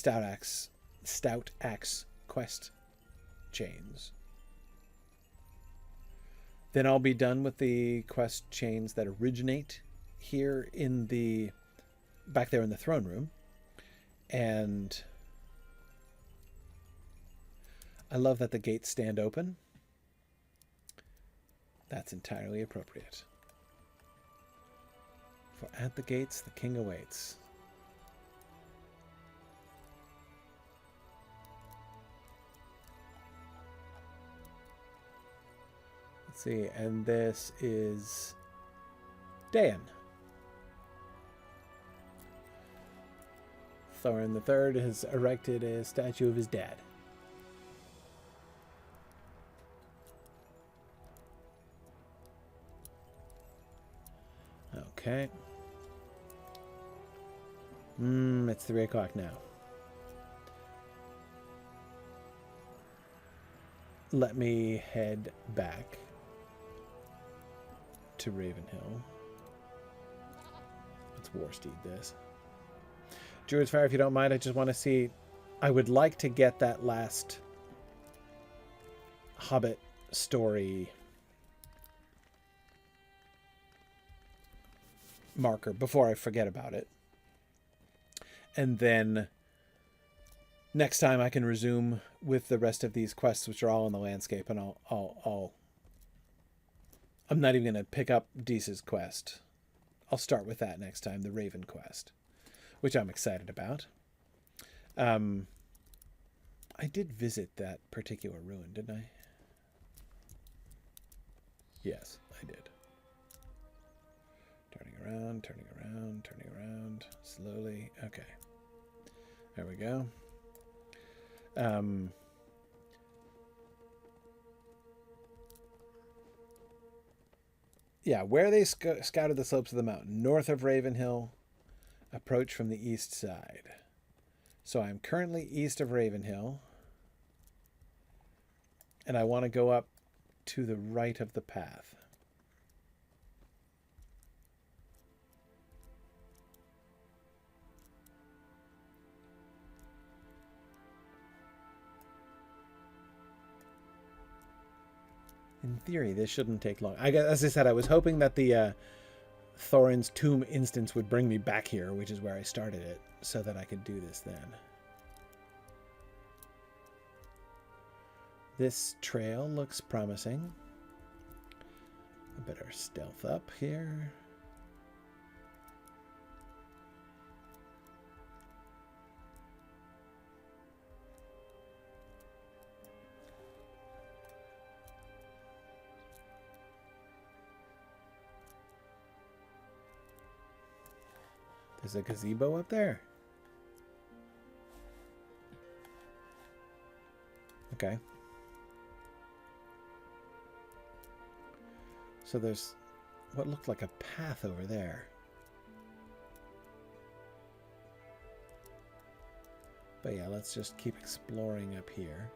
Stout-axe quest chains. Then I'll be done with the quest chains that originate here in the back there in the throne room. And I love that the gates stand open. That's entirely appropriate. For at the gates the king awaits. Let's see, and this is Dayan. Thorin III has erected a statue of his dad. Okay. It's 3 o'clock now. Let me head back to Ravenhill. Let's war steed this. Druid's Fire, if you don't mind, I just want to see. I would like to get that last Hobbit story marker before I forget about it. And then next time I can resume with the rest of these quests, which are all in the landscape, and I'm not even going to pick up Deese's quest. I'll start with that next time, the Raven quest, which I'm excited about. I did visit that particular ruin, didn't I? Yes, I did. Turning around, turning around, turning around, slowly. Okay. There we go. Yeah, where they scouted the slopes of the mountain, north of Ravenhill, approach from the east side. So I'm currently east of Ravenhill, and I want to go up to the right of the path. In theory, this shouldn't take long. As I said, I was hoping that the Thorin's tomb instance would bring me back here, which is where I started it, so that I could do this then. This trail looks promising. I better stealth up here. There's a gazebo up there. Okay. So there's what looked like a path over there. But yeah, let's just keep exploring up here.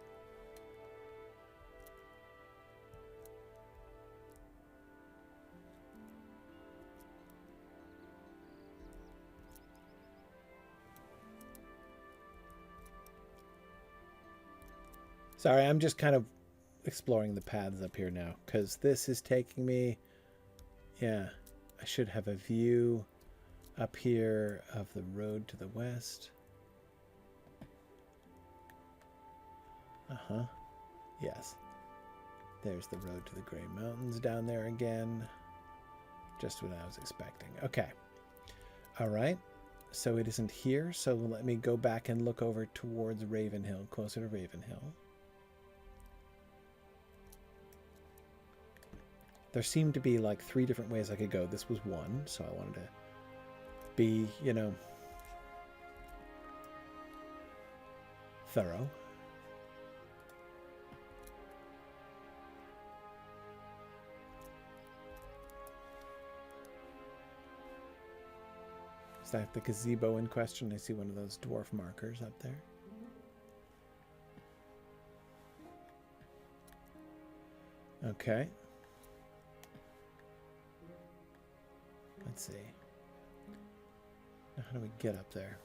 Sorry, I'm just kind of exploring the paths up here now, because this is taking me... Yeah, I should have a view up here of the road to the west. Uh-huh. Yes. There's the road to the Grey Mountains down there again. Just what I was expecting. Okay. All right. So it isn't here, so let me go back and look over towards Ravenhill, closer to Ravenhill. There seemed to be like 3 different ways I could go. This was one, so I wanted to be, you know, thorough. Is that the gazebo in question? I see one of those dwarf markers up there. Okay. Let's see. Now, how do we get up there?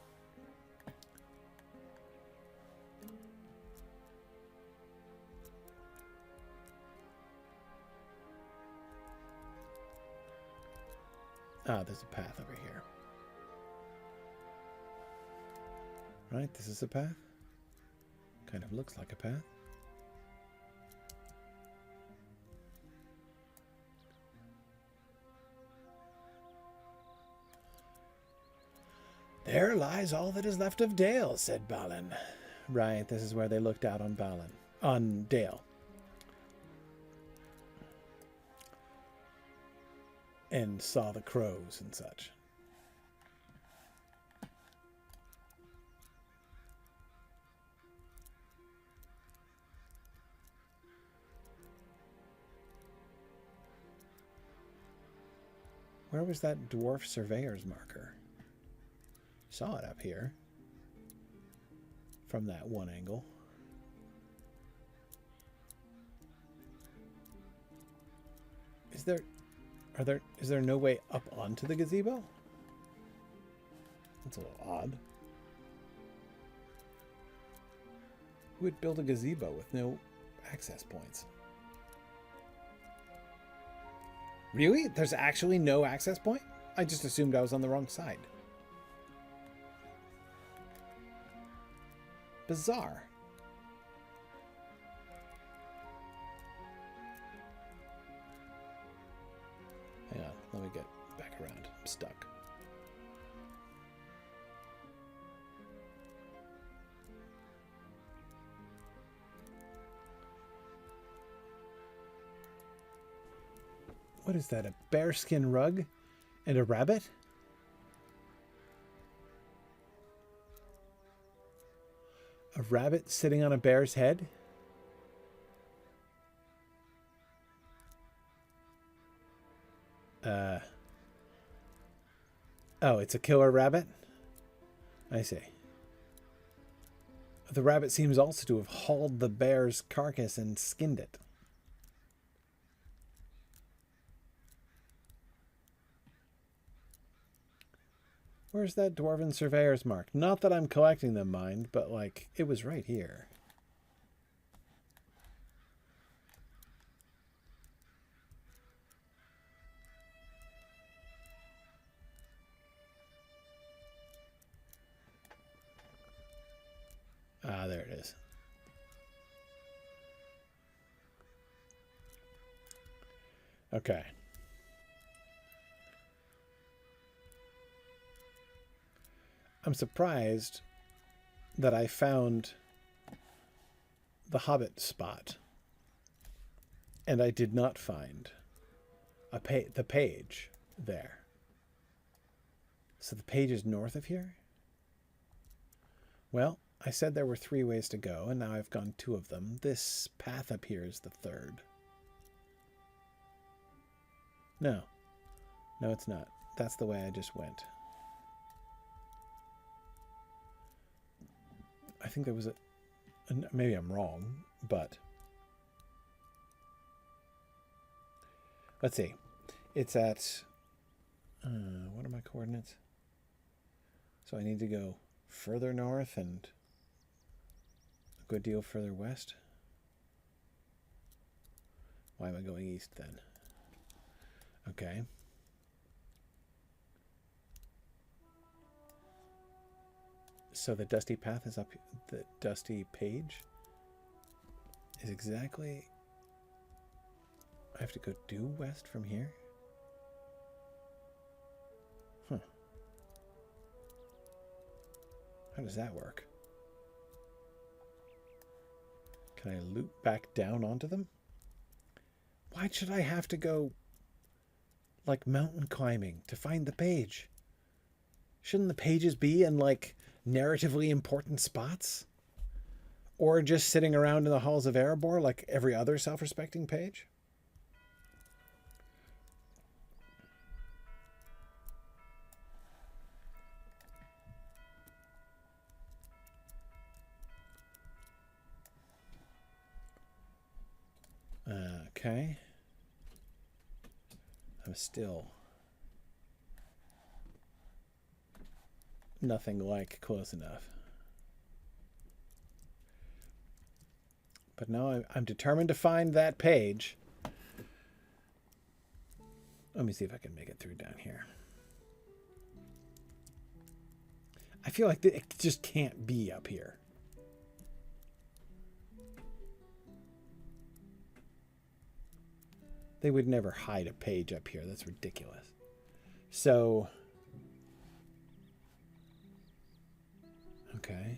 Ah, there's a path over here. Right, this is a path. Kind of looks like a path. There lies all that is left of Dale, said Balin. Right, this is where they looked out on Balin. On Dale. And saw the crows and such. Where was that dwarf surveyor's marker? Saw it up here from that one angle. Is there no way up onto the gazebo? That's a little odd. Who would build a gazebo with no access points? Really? There's actually no access point? I just assumed I was on the wrong side. Bizarre. Hang on, let me get back around. I'm stuck. What is that? A bearskin rug and a rabbit? A rabbit sitting on a bear's head? Oh, it's a killer rabbit? I see. The rabbit seems also to have hauled the bear's carcass and skinned it. Where's that Dwarven Surveyor's mark? Not that I'm collecting them, mind, but, like, it was right here. Ah, there it is. Okay. I'm surprised that I found the Hobbit spot, and I did not find the page there. So the page is north of here? Well, I said there were 3 ways to go, and now I've gone 2 of them. This path up here is the 3rd. No. No, it's not. That's the way I just went. I think there was maybe I'm wrong, but let's see. It's at, what are my coordinates? So I need to go further north and a good deal further west. Why am I going east then? Okay. So the dusty path is up, the dusty page is exactly, I have to go due west from here? Huh. How does that work? Can I loop back down onto them? Why should I have to go, like, mountain climbing to find the page? Shouldn't the pages be in, like, narratively important spots? Or just sitting around in the halls of Erebor like every other self-respecting page? Okay. I'm still nothing like close enough. But now I'm determined to find that page. Let me see if I can make it through down here. I feel like it just can't be up here. They would never hide a page up here. That's ridiculous. So, okay.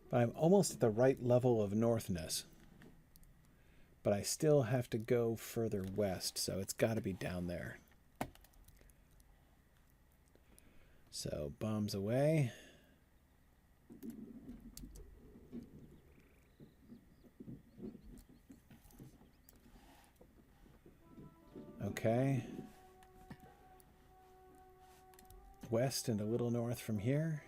But I'm almost at the right level of northness. But I still have to go further west, so it's got to be down there. So, bombs away. Okay. West and a little north from here.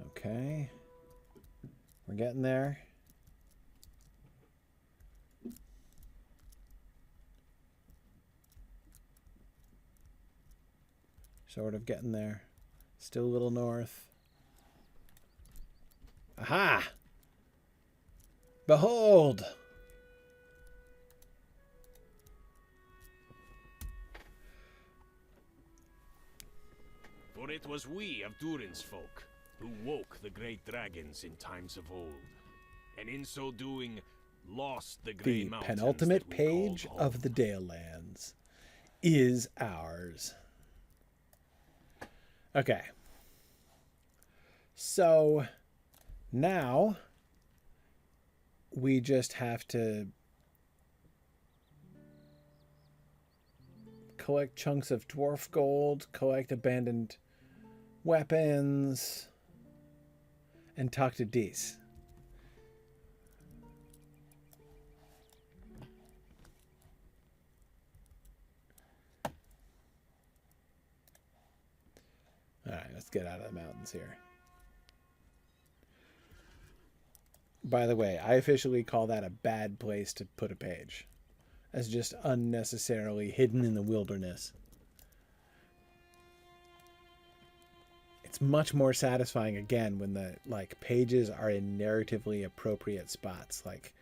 Okay. We're getting there. Sort of getting there. Still a little north. Aha! Behold! For it was we of Durin's folk who woke the great dragons in times of old, and in so doing lost the grey The mountains penultimate that we page called of home. the Dale Lands is ours. Okay. So now we just have to collect chunks of dwarf gold, collect abandoned weapons, and talk to Dees. All right, let's get out of the mountains here. By the way, I officially call that a bad place to put a page. As just unnecessarily hidden in the wilderness. It's much more satisfying again when the pages are in narratively appropriate spots, like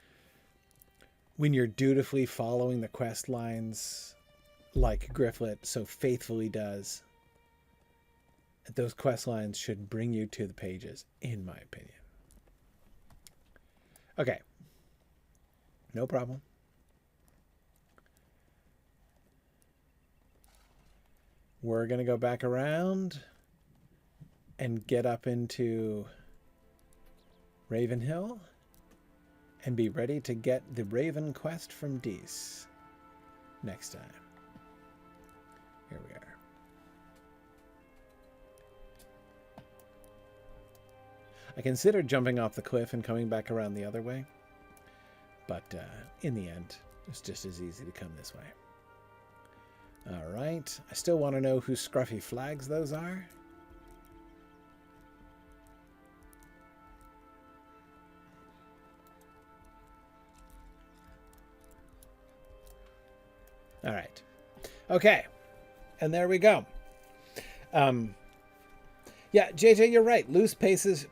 when you're dutifully following the quest lines like Gryfflet so faithfully does. Those quest lines should bring you to the pages, in my opinion. Okay. No problem. We're going to go back around and get up into Ravenhill and be ready to get the Raven quest from Dees next time. Here we are. I considered jumping off the cliff and coming back around the other way, but in the end, it's just as easy to come this way. All right. I still want to know whose scruffy flags those are. All right. Okay. And there we go. Yeah, JJ, you're right. Loose pages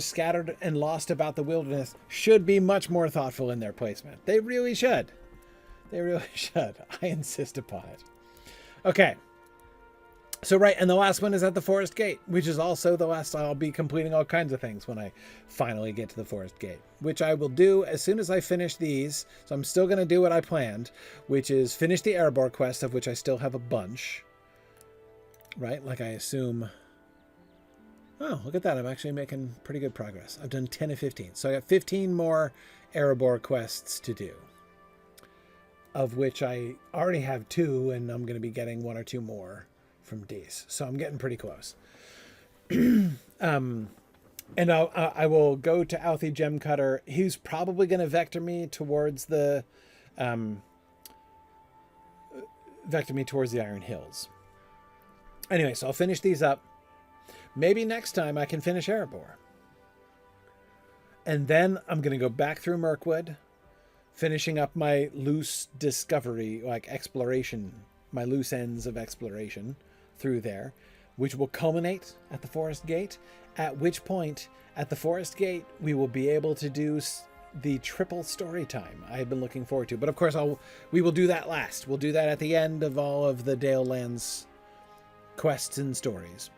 scattered and lost about the wilderness should be much more thoughtful in their placement. They really should. They really should. I insist upon it. Okay. So, right, and the last one is at the Forest Gate, which is also the last. I'll be completing all kinds of things when I finally get to the Forest Gate, which I will do as soon as I finish these. So I'm still going to do what I planned, which is finish the Erebor quest, of which I still have a bunch. Right? Like I assume... Oh, look at that. I'm actually making pretty good progress. I've done 10 of 15. So I got 15 more Erebor quests to do, of which I already have 2, and I'm going to be getting 1 or 2 more from Dees. So I'm getting pretty close. And I will go to Althie Gemcutter. He's probably going to vector me towards the Iron Hills. Anyway, so I'll finish these up. Maybe next time I can finish Erebor. And then I'm going to go back through Mirkwood, finishing up my loose discovery, exploration, my loose ends of exploration through there, which will culminate at the Forest Gate, at which point, at the Forest Gate, we will be able to do the triple story time I have been looking forward to. But of course, we will do that last. We'll do that at the end of all of the Dale Lands quests and stories.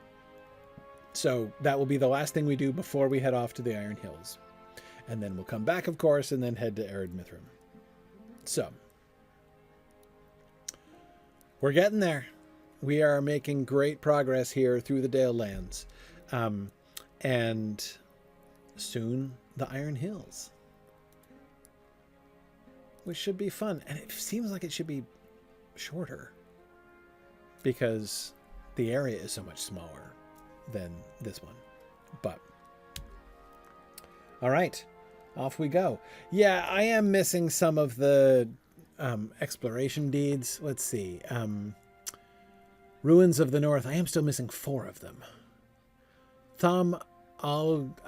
So that will be the last thing we do before we head off to the Iron Hills. And then we'll come back, of course, and then head to Ered Mithrim. So, we're getting there. We are making great progress here through the Dale Lands. And soon, the Iron Hills. Which should be fun. And it seems like it should be shorter. Because the area is so much smaller than this one. But all right, off we go. Yeah, I am missing some of the exploration deeds. Let's see. Ruins of the North. I am still missing 4 of them. Thom Eildir,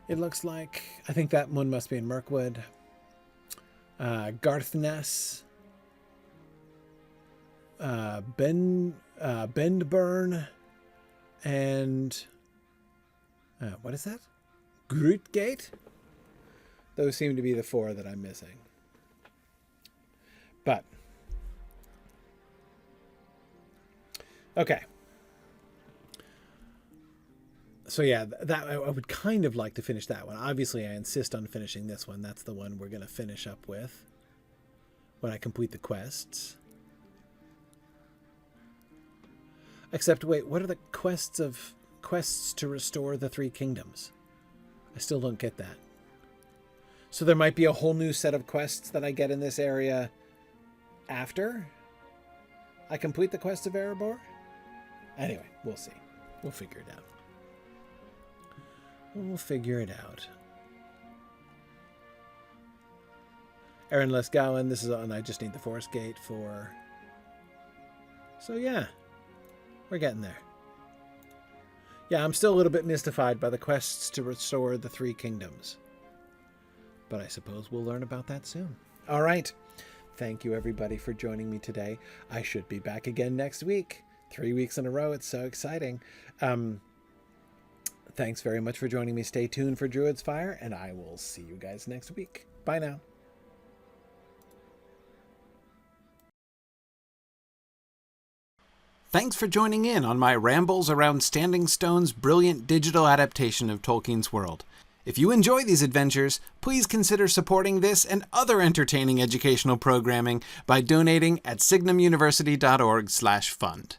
it looks like. I think that one must be in Mirkwood. Garthness. Bendburn, and What is that? Groot Gate? Those seem to be the 4 that I'm missing. But okay. So yeah, that I would kind of like to finish that one. Obviously, I insist on finishing this one. That's the one we're going to finish up with when I complete the quests. Except, wait, what are the quests to restore the 3 kingdoms? I still don't get that. So there might be a whole new set of quests that I get in this area after I complete the quest of Erebor? Anyway, we'll see. We'll figure it out. We'll figure it out. Errands Gowan, this is on, I just need the Forest Gate for... So yeah, we're getting there. Yeah, I'm still a little bit mystified by the quests to restore the 3 kingdoms. But I suppose we'll learn about that soon. All right. Thank you, everybody, for joining me today. I should be back again next week. 3 weeks in a row. It's so exciting. Thanks very much for joining me. Stay tuned for Druid's Fire, and I will see you guys next week. Bye now. Thanks for joining in on my rambles around Standing Stone's brilliant digital adaptation of Tolkien's world. If you enjoy these adventures, please consider supporting this and other entertaining educational programming by donating at signumuniversity.org/fund.